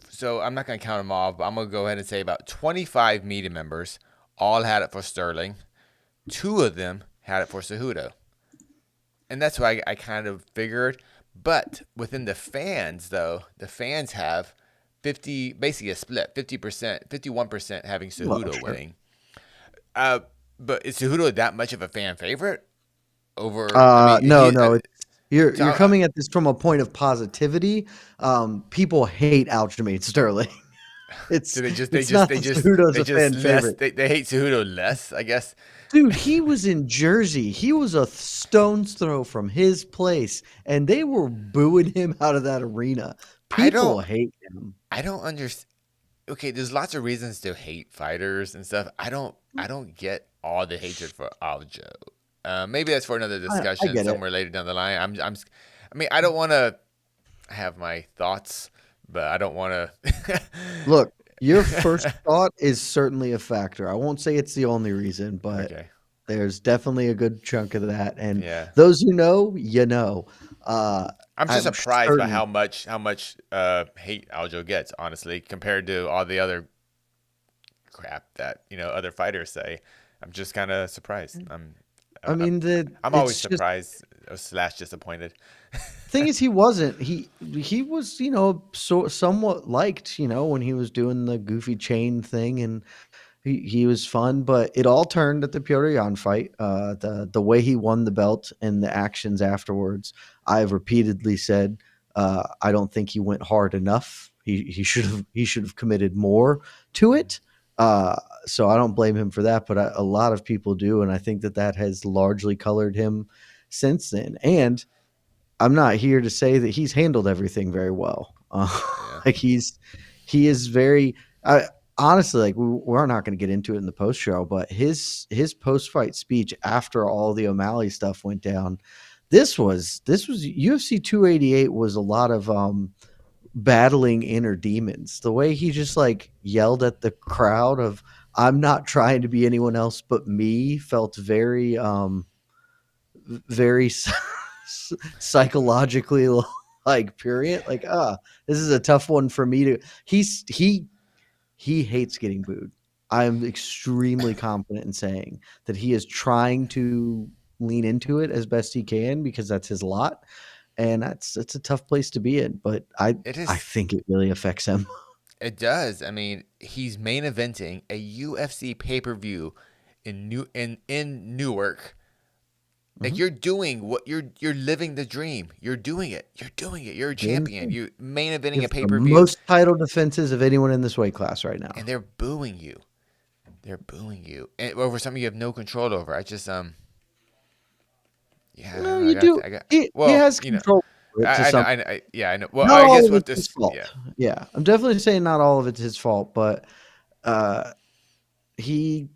So I'm not going to count them all, but I'm going to go ahead and say about 25 media members all had it for Sterling. 2 of them had it for Cejudo. And that's why I kind of figured. But within the fans, though, the fans have 50, basically a split, 50%, 51% having Cejudo winning. But is Cejudo that much of a fan favorite? No. You're coming at this from a point of positivity. People hate Aljamain Sterling. They hate Cejudo less, I guess. Dude, he was in Jersey. He was a stone's throw from his place, and they were booing him out of that arena. People hate him. I don't understand. Okay, there's lots of reasons to hate fighters and stuff. I don't get all the hatred for Aljo. Maybe that's for another discussion somewhere later down the line. I don't want to have my thoughts, but I don't want to. Look, your first thought is certainly a factor. I won't say it's the only reason, but there's definitely a good chunk of that. And those who know, I'm just surprised by how much hate Aljo gets, honestly, compared to all the other crap that other fighters say. I'm just kind of surprised. I'm always surprised / disappointed. Thing is, he wasn't. He was, somewhat liked, when he was doing the goofy chain thing, and he was fun. But it all turned at the Petr Yan fight. The way he won the belt and the actions afterwards, I've repeatedly said, I don't think he went hard enough. He should have committed more to it. So I don't blame him for that, but a lot of people do, and I think that has largely colored him since then. And I'm not here to say that he's handled everything very well. Like he is very honestly, like we're not going to get into it in the post show, but his post fight speech after all the O'Malley stuff went down, this was UFC 288 was a lot of battling inner demons. The way he just like yelled at the crowd of "I'm not trying to be anyone else but me" felt very very psychologically like purient. Like this is a tough one for me to. He hates getting booed. I'm extremely confident in saying that he is trying to lean into it as best he can because that's his lot. And it's a tough place to be in, but I think it really affects him. It does. I mean, he's main eventing a UFC pay-per-view in Newark. Like you're doing what you're living the dream. You're doing it. You're a champion. You're main eventing a pay-per-view. Most title defenses of anyone in this weight class right now. And they're booing you. And over something you have no control over. I just yeah. No, you do. He has control. I know. Well, I guess with this fault. Yeah, I'm definitely saying not all of it's his fault, but he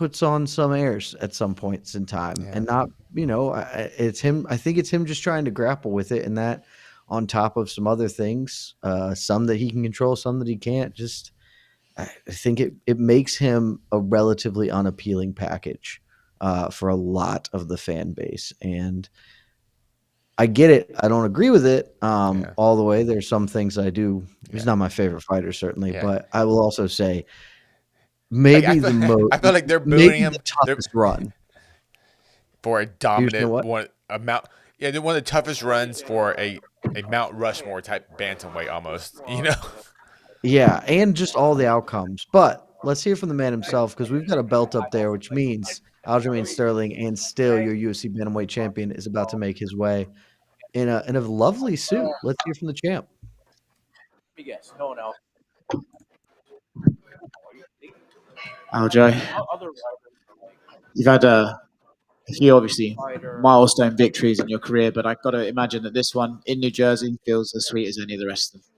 puts on some airs at some points in time, and not, it's him. I think it's him just trying to grapple with it, and that on top of some other things, some that he can control, some that he can't. Just, I think it makes him a relatively unappealing package for a lot of the fan base, and I get it. I don't agree with it all the way. There's some things I do. He's not my favorite fighter, certainly, but I will also say maybe the most. I feel like they're booing maybe him. the toughest run for a dominant what? one. They're one of the toughest runs for a Mount Rushmore type bantamweight, almost. Yeah, and just all the outcomes. But let's hear from the man himself, because we've got a belt up there, which means Aljamain Sterling, and still your UFC bantamweight champion, is about to make his way in a lovely suit. Let's hear from the champ. Let me guess. No one else. Aljo, you've had a few obviously milestone victories in your career, but I've got to imagine that this one in New Jersey feels as sweet as any of the rest of them.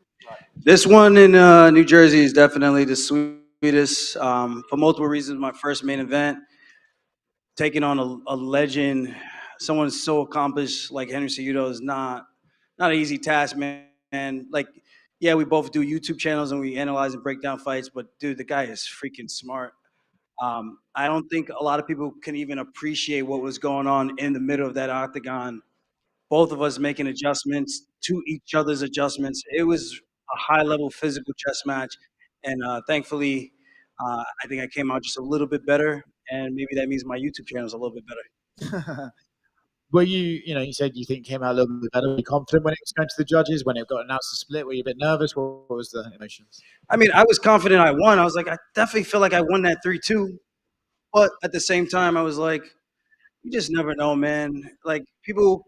This one in New Jersey is definitely the sweetest for multiple reasons. My first main event, taking on a legend, someone so accomplished like Henry Cejudo is not an easy task, man. Like, yeah, we both do YouTube channels and we analyze and break down fights, but dude, the guy is freaking smart. I don't think a lot of people can even appreciate what was going on in the middle of that octagon. Both of us making adjustments to each other's adjustments. It was a high-level physical chess match, and thankfully, I think I came out just a little bit better, and maybe that means my YouTube channel is a little bit better. Were you said you think it came out a little bit better. Were you confident when it was going to the judges, when it got announced to split? Were you a bit nervous? What was the emotions? I mean, I was confident I won. I was like, I definitely feel like I won that 3-2. But at the same time, I was like, you just never know, man. Like, people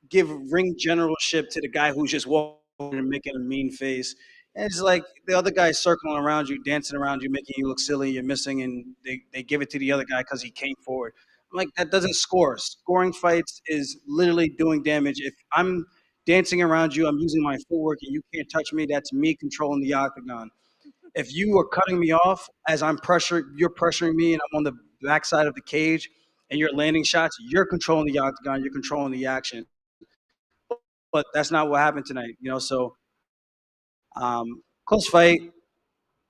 give ring generalship to the guy who's just walking and making a mean face. And it's like the other guy's circling around you, dancing around you, making you look silly, you're missing, and they give it to the other guy because he came forward. I'm like, that doesn't score. Scoring fights is literally doing damage. If I'm dancing around you, I'm using my footwork, and you can't touch me, that's me controlling the octagon. If you are cutting me off as you're pressuring me, and I'm on the backside of the cage, and you're landing shots, you're controlling the octagon, you're controlling the action. But that's not what happened tonight, So, close fight,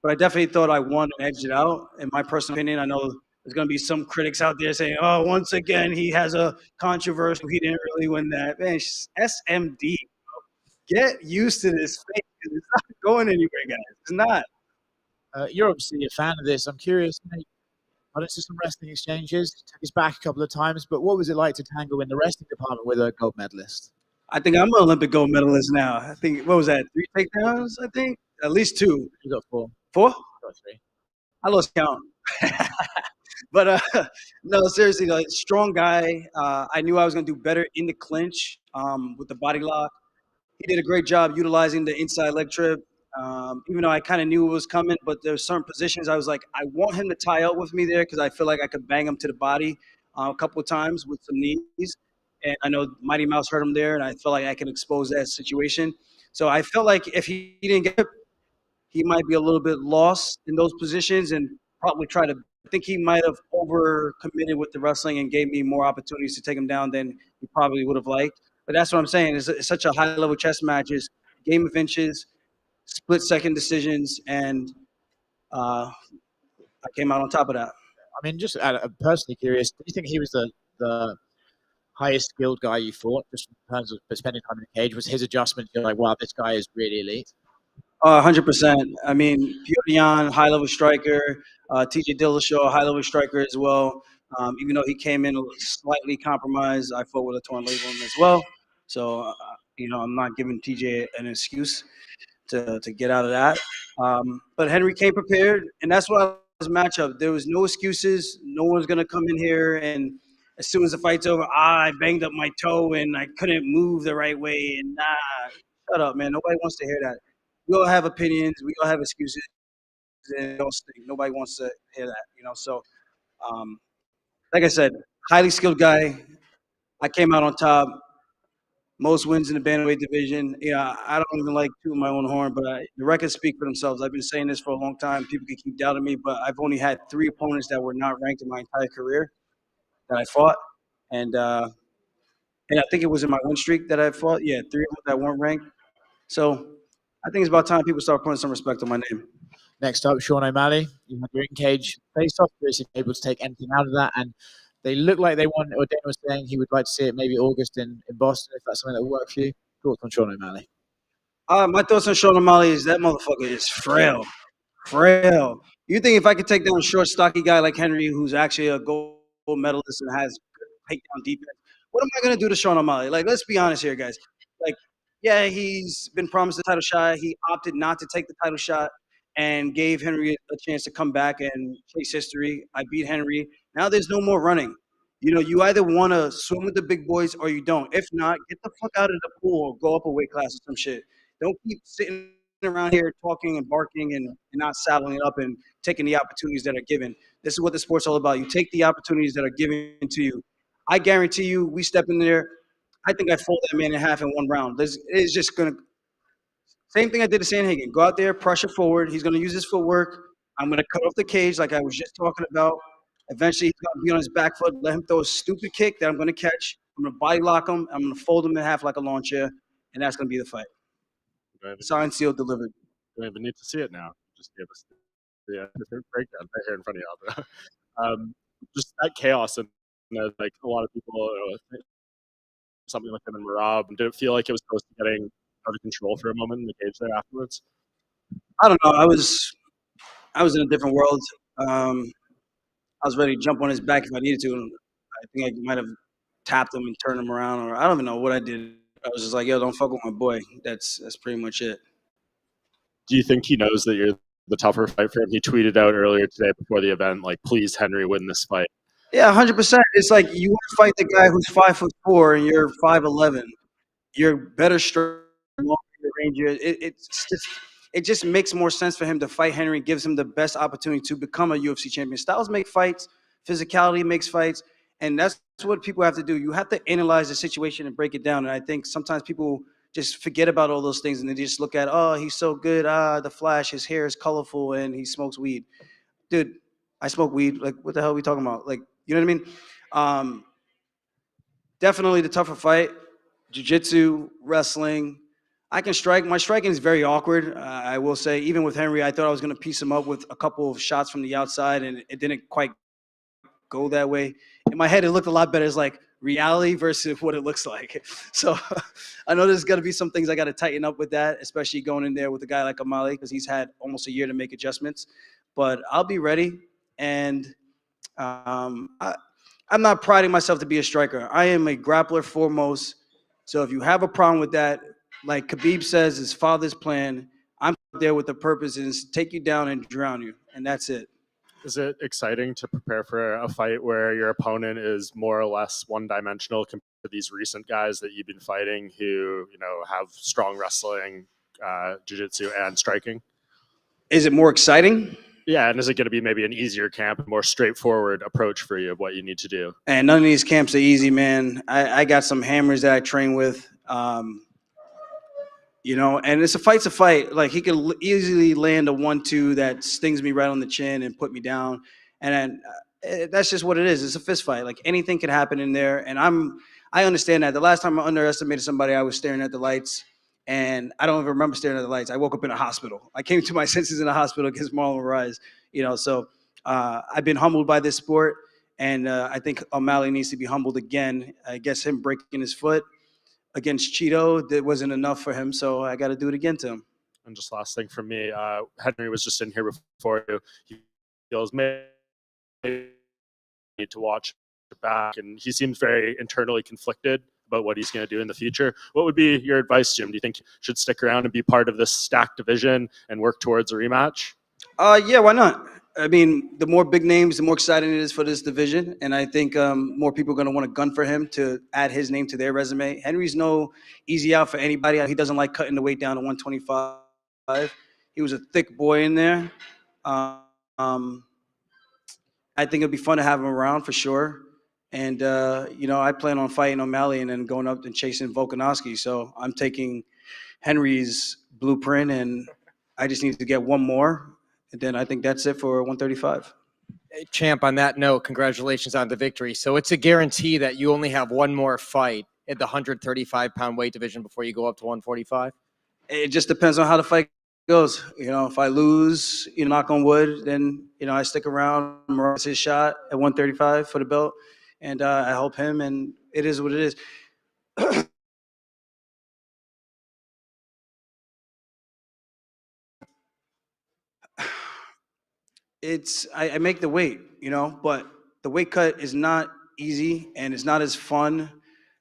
but I definitely thought I won and edged it out. In my personal opinion, I know there's going to be some critics out there saying, "Oh, once again, he has a controversy. He didn't really win that." Man, it's SMD. Bro. Get used to this fake. It's not going anywhere, guys. It's not. You're obviously a fan of this. I'm curious. I don't see some wrestling exchanges. Took his back a couple of times, but what was it like to tangle in the wrestling department with a gold medalist? I think I'm an Olympic gold medalist now. I think, what was that, 3 takedowns, I think? At least 2. You got 4. 4? You got 3. I lost count. But no, seriously, like, strong guy. I knew I was going to do better in the clinch with the body lock. He did a great job utilizing the inside leg trip. Even though I kind of knew it was coming, but there were certain positions I was like, I want him to tie up with me there because I feel like I could bang him to the body a couple of times with some knees. And I know Mighty Mouse hurt him there, and I felt like I could expose that situation. So I felt like if he didn't get it, he might be a little bit lost in those positions and probably try to. I think he might have overcommitted with the wrestling and gave me more opportunities to take him down than he probably would have liked. But that's what I'm saying. It's such a high-level chess match. It's game of inches, split-second decisions, and I came out on top of that. I mean, just I'm personally curious. Do you think he was the highest skilled guy you fought, just in terms of spending time in the cage? Was his adjustment, you're like, wow, this guy is really elite? 100%. I mean, Petr Yan, high-level striker. TJ Dillashaw, high-level striker as well. Even though he came in slightly compromised, I fought with a torn labrum as well. So, I'm not giving TJ an excuse to get out of that. But Henry came prepared, and that's why this matchup. There was no excuses. No one's going to come in here and as soon as the fight's over, I banged up my toe and I couldn't move the right way. And shut up, man. Nobody wants to hear that. We all have opinions. We all have excuses. And don't stink. Nobody wants to hear that, So, like I said, highly skilled guy. I came out on top. most wins in the bantamweight division. Yeah, I don't even like tooting my own horn, but the records speak for themselves. I've been saying this for a long time. People can keep doubting me, but I've only had 3 opponents that were not ranked in my entire career that I fought, and I think it was in my win streak that I fought. Yeah, 3 of them that weren't ranked. So I think it's about time people start putting some respect on my name. Next up, Sean O'Malley. You had your in-cage face-off. Is able to take anything out of that, and they look like they want. Or Dana was saying he would like to see it maybe August in Boston, if that's something that will work for you. Thoughts on Sean O'Malley? My thoughts on Sean O'Malley is that motherfucker is frail. Frail. You think if I could take down a short, stocky guy like Henry, who's actually a gold medalist and has good takedown defense, what am I going to do to Sean O'Malley? Like, let's be honest here, guys. Like, yeah, he's been promised the title shot. He opted not to take the title shot and gave Henry a chance to come back and chase history. I beat Henry. Now there's no more running. You know, you either want to swim with the big boys or you don't. If not, get the fuck out of the pool or go up a weight class or some shit. Don't keep sitting around here talking and barking and not saddling it up and taking the opportunities that are given. This is what the sport's all about. You take the opportunities that are given to you. I guarantee you, we step in there. I think I fold that man in half in 1 round. It's just gonna. Same thing I did to Sandhagen. Go out there, pressure forward. He's gonna use his footwork. I'm gonna cut off the cage like I was just talking about. Eventually, he's gonna be on his back foot. Let him throw a stupid kick that I'm gonna catch. I'm gonna body lock him. I'm gonna fold him in half like a lawn chair, and that's gonna be the fight. Signed, sealed, delivered. Don't even need to see it now. Just give us the breakdown right here in front of you. Just that chaos and like a lot of people, something like him and Marab. Did it feel like it was close to getting out of control for a moment in the cage there afterwards? I don't know. I was in a different world. I was ready to jump on his back if I needed to. I think I might have tapped him and turned him around, or I don't even know what I did. I was just like, yo, don't fuck with my boy. That's pretty much it. Do you think he knows that you're the tougher fight for him? He tweeted out earlier today before the event, like, please, Henry, win this fight. Yeah, 100%. It's like you want to fight the guy who's 5'4" and you're 5'11". You're better stronger, ranger. It just makes more sense for him to fight Henry. Gives him the best opportunity to become a UFC champion. Styles make fights. Physicality makes fights. And that's what people have to do. You have to analyze the situation and break it down. And I think sometimes people just forget about all those things and they just look at, oh, he's so good. The Flash, his hair is colorful and he smokes weed. Dude, I smoke weed. Like, what the hell are we talking about? Like, you know what I mean? Definitely the tougher fight. Jiu-jitsu, wrestling. I can strike. My striking is very awkward. I will say, even with Henry, I thought I was going to piece him up with a couple of shots from the outside, and it didn't quite go that way. In my head, it looked a lot better as like reality versus what it looks like. So I know there's going to be some things I got to tighten up with that, especially going in there with a guy like O'Malley because he's had almost a year to make adjustments. But I'll be ready, and I'm not priding myself to be a striker. I am a grappler foremost. So if you have a problem with that, like Khabib says, his father's plan, I'm there with the purpose is to take you down and drown you, and that's it. Is it exciting to prepare for a fight where your opponent is more or less one-dimensional compared to these recent guys that you've been fighting who, have strong wrestling, jiu-jitsu, and striking? Is it more exciting? Yeah, and is it going to be maybe an easier camp, a more straightforward approach for you of what you need to do? And none of these camps are easy, man. I got some hammers that I train with, and it's a fight's a fight. Like, he could easily land a 1-2 that stings me right on the chin and put me down. And then, that's just what it is. It's a fist fight. Like, anything can happen in there. And I understand that. The last time I underestimated somebody, I was staring at the lights. And I don't even remember staring at the lights. I woke up in a hospital. I came to my senses in a hospital against Marlon Moraes. So I've been humbled by this sport. And I think O'Malley needs to be humbled again. I guess him breaking his foot against Cheeto, that wasn't enough for him. So I got to do it again to him. And just last thing from me, Henry was just in here before you. He feels maybe to watch back, and he seems very internally conflicted about what he's going to do in the future. What would be your advice, Jim? Do you think you should stick around and be part of this stacked division and work towards a rematch? Yeah, why not? I mean, the more big names, the more exciting it is for this division. And I think more people are going to want to gun for him to add his name to their resume. Henry's no easy out for anybody. He doesn't like cutting the weight down to 125. He was a thick boy in there. I think it'd be fun to have him around for sure. And I plan on fighting O'Malley and then going up and chasing Volkanovski. So I'm taking Henry's blueprint, and I just need to get one more, and then I think that's it for 135. Hey, champ, on that note, congratulations on the victory. So it's a guarantee that you only have one more fight at the 135-pound weight division before you go up to 145? It just depends on how the fight goes. If I lose, knock on wood, then I stick around. Morales his shot at 135 for the belt, and I help him. And it is what it is. I make the weight, but the weight cut is not easy and it's not as fun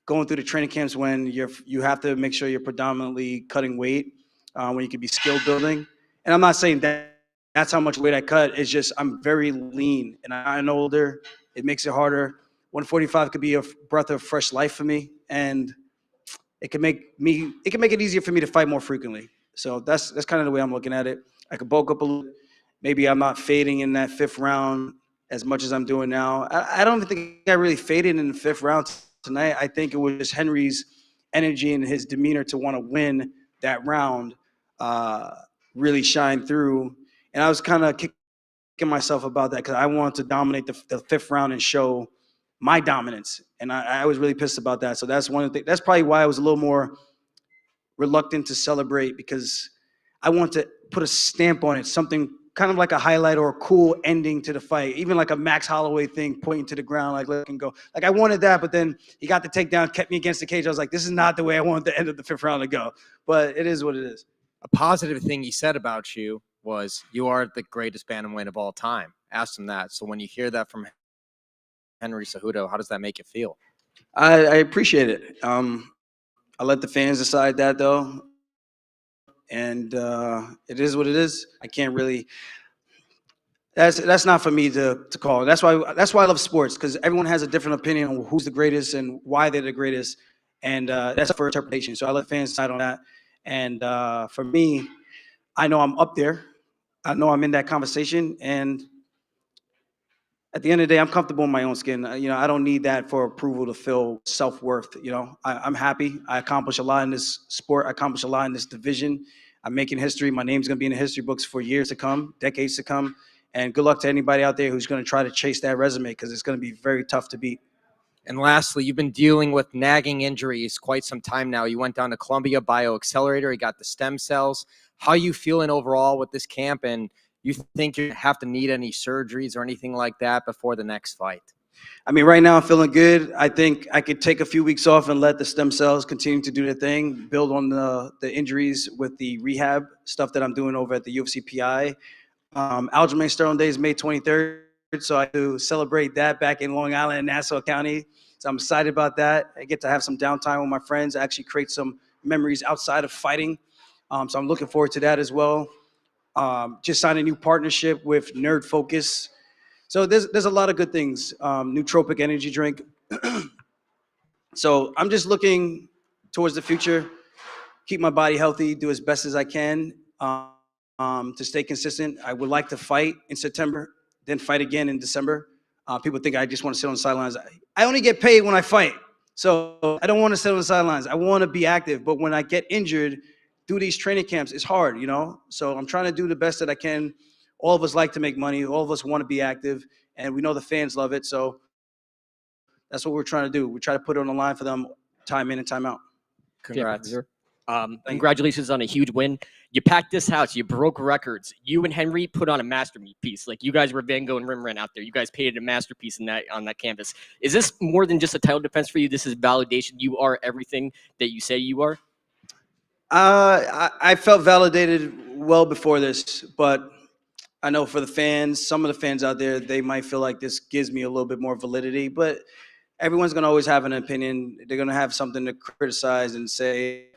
going through the training camps when you have to make sure you're predominantly cutting weight when you could be skill building. And I'm not saying that's how much weight I cut. It's just I'm very lean and I'm older. It makes it harder. 145 could be a breath of fresh life for me, and it can make it easier for me to fight more frequently. So that's kind of the way I'm looking at it. I could bulk up a little. Maybe I'm not fading in that fifth round as much as I'm doing now. I don't even think I really faded in the fifth round tonight. I think it was just Henry's energy and his demeanor to want to win that round really shine through. And I was kind of kicking myself about that because I wanted to dominate the fifth round and show my dominance. And I was really pissed about that. So that's one of the things. That's probably why I was a little more reluctant to celebrate, because I want to put a stamp on it, something kind of like a highlight or a cool ending to the fight, even like a Max Holloway thing, pointing to the ground, like let him go. Like I wanted that, but then he got the takedown, kept me against the cage. I was like, this is not the way I wanted the end of the fifth round to go. But it is what it is. A positive thing he said about you was you are the greatest bantamweight of all time. Asked him that. So when you hear that from Henry Cejudo, how does that make you feel? I appreciate it. I let the fans decide that, though. And it is what it is. I can't really. That's not for me to call. That's why I love sports, because everyone has a different opinion on who's the greatest and why they're the greatest, and that's up for interpretation. So I let fans decide on that. And for me, I know I'm up there. I know I'm in that conversation, and at the end of the day, I'm comfortable in my own skin. I don't need that for approval to feel self-worth. I'm happy. I accomplished a lot in this sport. I accomplished a lot in this division. I'm making history. My name's going to be in the history books for years to come, decades to come. And good luck to anybody out there who's going to try to chase that resume, because it's going to be very tough to beat. And lastly, you've been dealing with nagging injuries quite some time now. You went down to Columbia Bio Accelerator. You got the stem cells. How are you feeling overall with this camp? And you think you have to need any surgeries or anything like that before the next fight? I mean, right now I'm feeling good. I think I could take a few weeks off and let the stem cells continue to do their thing, build on the injuries with the rehab stuff that I'm doing over at the UFC PI. Aljamain Sterling Day is May 23rd, so I do celebrate that back in Long Island, Nassau County. So I'm excited about that. I get to have some downtime with my friends, actually create some memories outside of fighting. So I'm looking forward to that as well. Just signed a new partnership with Nerd Focus. So there's a lot of good things. Nootropic energy drink. So I'm just looking towards the future, keep my body healthy, do as best as I can to stay consistent. I would like to fight in September, then fight again in December. People think I just want to sit on the sidelines. I only get paid when I fight. So I don't want to sit on the sidelines. I want to be active. But when I get injured through these training camps, it's hard, So I'm trying to do the best that I can. All of us like to make money. All of us want to be active. And we know the fans love it. So that's what we're trying to do. We try to put it on the line for them time in and time out. Congrats. Congratulations on a huge win. You packed this house. You broke records. You and Henry put on a masterpiece. Like, you guys were Van Gogh and Rembrandt out there. You guys painted a masterpiece on that canvas. Is this more than just a title defense for you? This is validation. You are everything that you say you are. I felt validated well before this, but I know for the fans, some of the fans out there, they might feel like this gives me a little bit more validity, but everyone's going to always have an opinion. They're going to have something to criticize and say,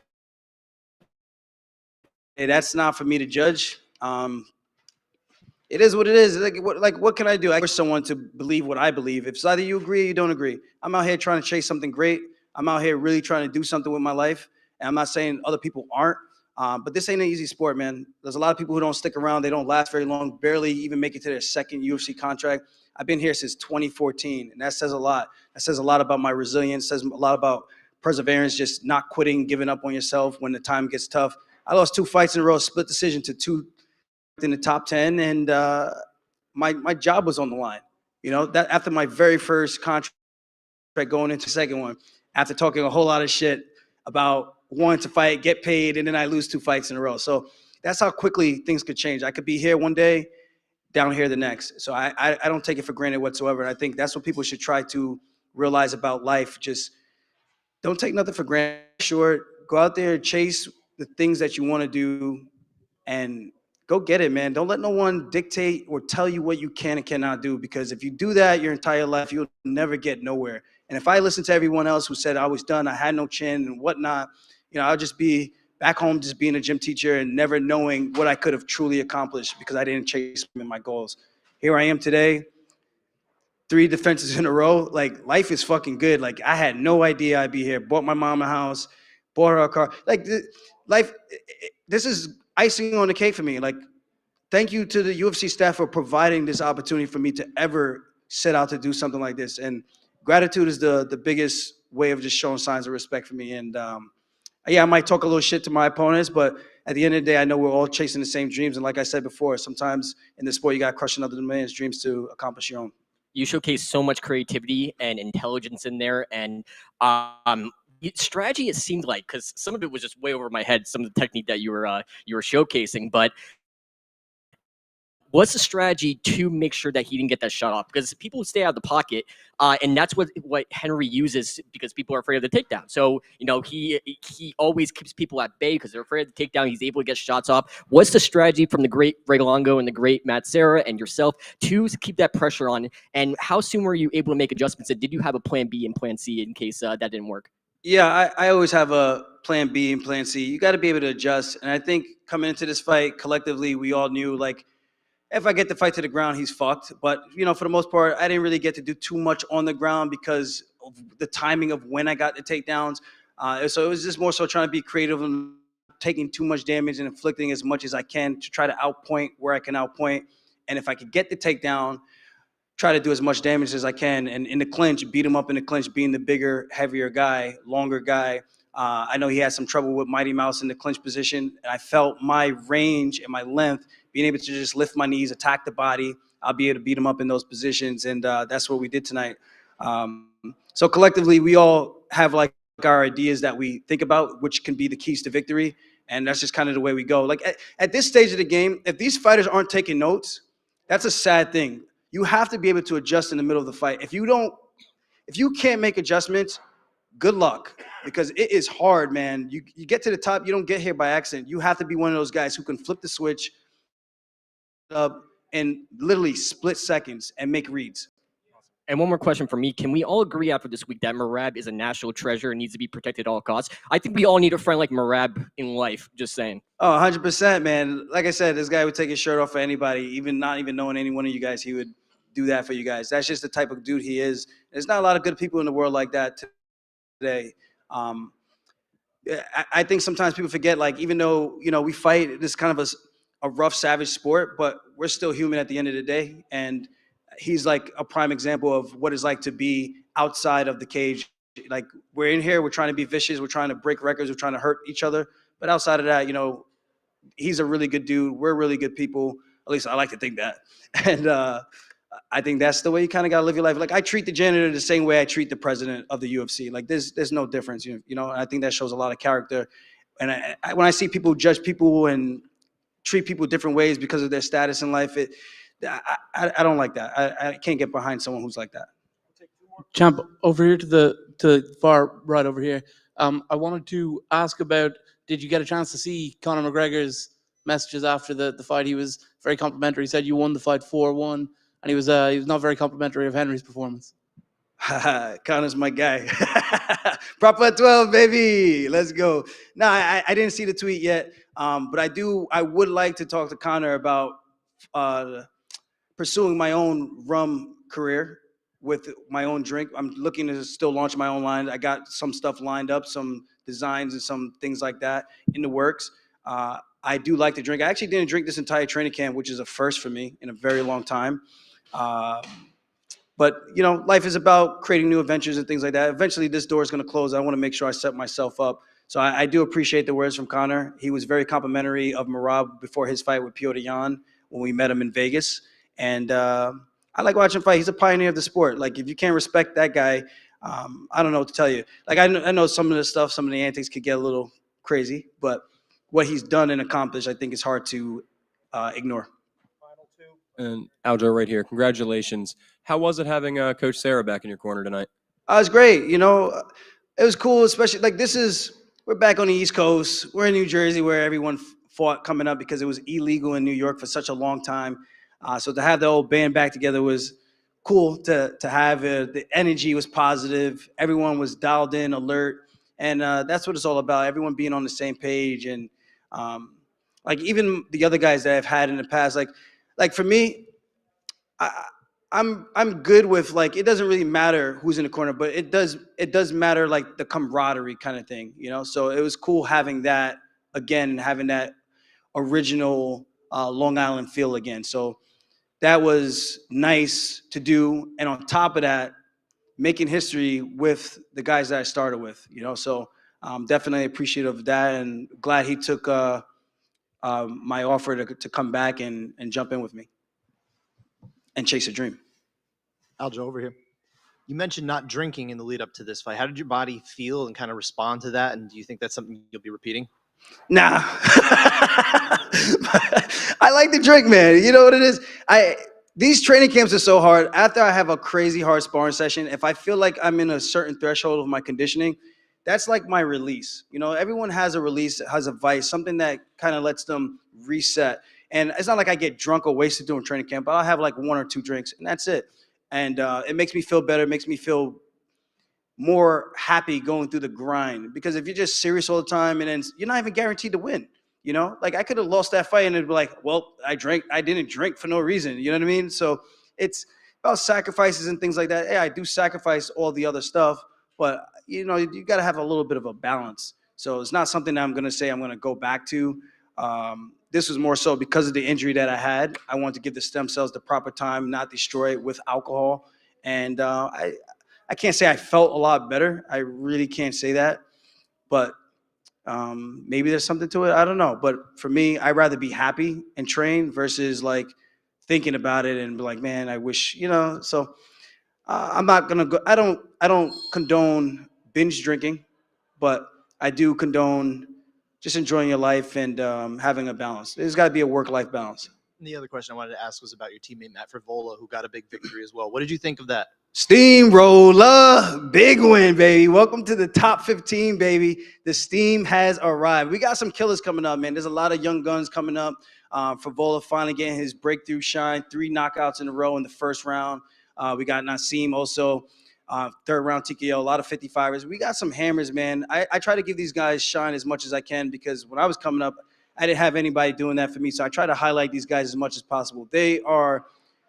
hey, that's not for me to judge. It is what it is. What can I do? I wish someone to believe what I believe. If it's either you agree or you don't agree. I'm out here trying to chase something great. I'm out here really trying to do something with my life. And I'm not saying other people aren't. But this ain't an easy sport, man. There's a lot of people who don't stick around. They don't last very long, barely even make it to their second UFC contract. I've been here since 2014, and that says a lot. That says a lot about my resilience, says a lot about perseverance, just not quitting, giving up on yourself when the time gets tough. I lost 2 fights in a row, split decision to 2 in the top 10, and my job was on the line. You know, that after my very first contract going into the second one, after talking a whole lot of shit about wanting to fight, get paid, and then I lose 2 fights in a row. So that's how quickly things could change. I could be here one day, down here the next. So I don't take it for granted whatsoever. And I think that's what people should try to realize about life. Just don't take nothing for granted. Sure, go out there, chase the things that you want to do, and go get it, man. Don't let no one dictate or tell you what you can and cannot do, because if you do that your entire life, you'll never get nowhere. And if I listen to everyone else who said I was done, I had no chin and whatnot, you know, I'll just be back home just being a gym teacher and never knowing what I could have truly accomplished because I didn't chase my goals. Here I am today, 3 defenses in a row. Like, life is fucking good. Like, I had no idea I'd be here. Bought my mom a house, bought her a car. Like, life, this is icing on the cake for me. Like, thank you to the UFC staff for providing this opportunity for me to ever set out to do something like this. And gratitude is the biggest way of just showing signs of respect for me. And yeah, I might talk a little shit to my opponents, but at the end of the day, I know we're all chasing the same dreams. And like I said before, sometimes in the sport, you got to crush another man's dreams to accomplish your own. You showcase so much creativity and intelligence in there, and strategy. It seemed like, because some of it was just way over my head, some of the technique that you were showcasing, but what's the strategy to make sure that he didn't get that shot off? Because people stay out of the pocket, and that's what Henry uses, because people are afraid of the takedown. So, you know, he always keeps people at bay because they're afraid of the takedown. He's able to get shots off. What's the strategy from the great Ray Longo and the great Matt Serra and yourself to keep that pressure on? And how soon were you able to make adjustments? And did you have a plan B and plan C in case that didn't work? Yeah, I always have a plan B and plan C. You got to be able to adjust. And I think coming into this fight, collectively, we all knew, like, if I get the fight to the ground, he's fucked. But, you know, for the most part, I didn't really get to do too much on the ground because of the timing of when I got the takedowns. So it was just more so trying to be creative and taking too much damage and inflicting as much as I can to try to outpoint where I can outpoint. And if I could get the takedown, try to do as much damage as I can. And in the clinch, beat him up in the clinch, being the bigger, heavier guy, longer guy. I know he had some trouble with Mighty Mouse in the clinch position. And I felt my range and my length, being able to just lift my knees, attack the body, I'll be able to beat him up in those positions. And that's what we did tonight. So collectively, we all have like our ideas that we think about, which can be the keys to victory. And that's just kind of the way we go. Like at this stage of the game, if these fighters aren't taking notes, that's a sad thing. You have to be able to adjust in the middle of the fight. If you can't make adjustments, good luck, because it is hard, man. You get to the top, you don't get here by accident. You have to be one of those guys who can flip the switch up in literally split seconds and make reads. And one more question for me. Can we all agree after this week that Merab is a national treasure and needs to be protected at all costs? I think we all need a friend like Merab in life, just saying. Oh, 100%, man. Like I said, this guy would take his shirt off for anybody, even not even knowing any one of you guys. He would do that for you guys. That's just the type of dude he is. There's not a lot of good people in the world like that today. I think sometimes people forget, like, even though, you know, we fight this kind of a rough, savage sport, but we're still human at the end of the day. And he's like a prime example of what it's like to be outside of the cage. Like, we're in here, we're trying to be vicious, we're trying to break records, we're trying to hurt each other. But outside of that, you know, he's a really good dude. We're really good people. At least I like to think that. And I think that's the way you kind of got to live your life. Like, I treat the janitor the same way I treat the president of the UFC. Like, there's no difference, you know. And I think that shows a lot of character. And when I see people judge people and treat people different ways because of their status in life, I don't like that. I can't get behind someone who's like that. Champ, over here to the far right over here. I wanted to ask about, did you get a chance to see Conor McGregor's messages after the fight? He was very complimentary. He said you won the fight 4-1, and he was not very complimentary of Henry's performance. Conor's my guy. Proper 12, baby. Let's go. No, I didn't see the tweet yet, but I would like to talk to Conor about pursuing my own rum career with my own drink. I'm looking to still launch my own line. I got some stuff lined up, some designs and some things like that in the works. I do like to drink. I actually didn't drink this entire training camp, which is a first for me in a very long time. But, life is about creating new adventures and things like that. Eventually, this door is going to close. I want to make sure I set myself up. So I do appreciate the words from Conor. He was very complimentary of Merab before his fight with Piotr Jan when we met him in Vegas. And I like watching him fight. He's a pioneer of the sport. Like, if you can't respect that guy, I don't know what to tell you. Like, I know some of the stuff, some of the antics could get a little crazy, but what he's done and accomplished, I think, is hard to ignore. And Aljo, right here, congratulations. How was it having Coach Sarah back in your corner tonight? It was great. It was cool, especially like we're back on the East Coast. We're in New Jersey where everyone fought coming up because it was illegal in New York for such a long time. So to have the old band back together was cool to have. The energy was positive. Everyone was dialed in, alert. And that's what it's all about. Everyone being on the same page. And like even the other guys that I've had in the past, like for me, I'm good with, like, it doesn't really matter who's in the corner, but it does matter, like, the camaraderie kind of thing, So it was cool having that again, having that original Long Island feel again. So that was nice to do, and on top of that, making history with the guys that I started with, So definitely appreciative of that, and glad he took my offer to come back and jump in with me and chase a dream. Aljo, over here. You mentioned not drinking in the lead up to this fight. How did your body feel and kind of respond to that? And do you think that's something you'll be repeating? Nah. I like to drink, man. You know what it is? These training camps are so hard. After I have a crazy hard sparring session, if I feel like I'm in a certain threshold of my conditioning, that's like my release. Everyone has a release, has a vice, something that kind of lets them reset. And it's not like I get drunk or wasted doing training camp, but I'll have like 1 or 2 drinks, and that's it. And it makes me feel better. It makes me feel more happy going through the grind. Because if you're just serious all the time, and then you're not even guaranteed to win. Like I could have lost that fight and it'd be like, well, I didn't drink for no reason. You know what I mean? So it's about sacrifices and things like that. Yeah, I do sacrifice all the other stuff, but you got to have a little bit of a balance. So it's not something that I'm going to say I'm going to go back to. This was more so because of the injury that I had. I wanted to give the stem cells the proper time, not destroy it with alcohol. And I can't say I felt a lot better. I really can't say that. But maybe there's something to it. I don't know. But for me, I'd rather be happy and train versus like thinking about it and be like, man, I wish, So I'm not going to go. I don't condone binge drinking, but I do condone just enjoying your life and having a balance. There's got to be a work-life balance. And the other question I wanted to ask was about your teammate, Matt Frivola, who got a big victory as well. What did you think of that? Steamroller, big win, baby. Welcome to the top 15, baby. The steam has arrived. We got some killers coming up, man. There's a lot of young guns coming up. Frivola finally getting his breakthrough shine. 3 knockouts in a row in the first round. We got Nassim also. 3rd round TKO, a lot of 55ers. We got some hammers, man. I try to give these guys shine as much as I can because when I was coming up, I didn't have anybody doing that for me. So I try to highlight these guys as much as possible. They are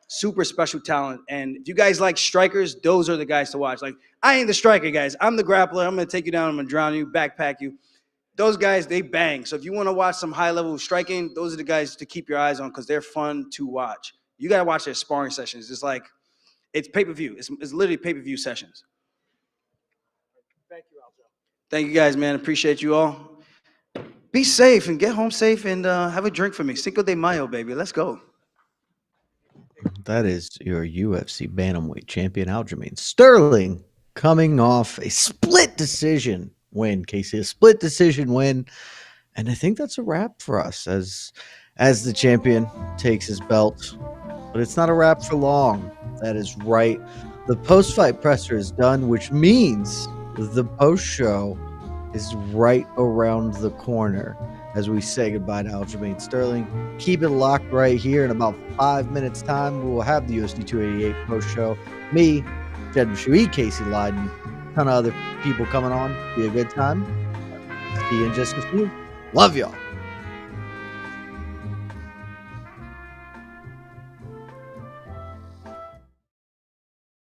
super special talent. And if you guys like strikers, those are the guys to watch. Like, I ain't the striker, guys. I'm the grappler. I'm going to take you down. I'm going to drown you, backpack you. Those guys, they bang. So if you want to watch some high-level striking, those are the guys to keep your eyes on because they're fun to watch. You got to watch their sparring sessions. It's like, it's pay-per-view. It's literally pay-per-view sessions. Thank you, Aljo. Thank you, guys, man. Appreciate you all. Be safe and get home safe and have a drink for me. Cinco de Mayo, baby. Let's go. That is your UFC bantamweight champion, Aljamain Sterling, coming off a split decision win, Casey. A split decision win. And I think that's a wrap for us as the champion takes his belt. But it's not a wrap for long. That is right. The post-fight presser is done, which means the post-show is right around the corner as we say goodbye to Aljamain Sterling. Keep it locked right here. In about 5 minutes' time, we will have the UFC 288 post-show. Me, Jed Mashui, Casey Leiden, a ton of other people coming on. Be a good time. See you in just a few. Love y'all.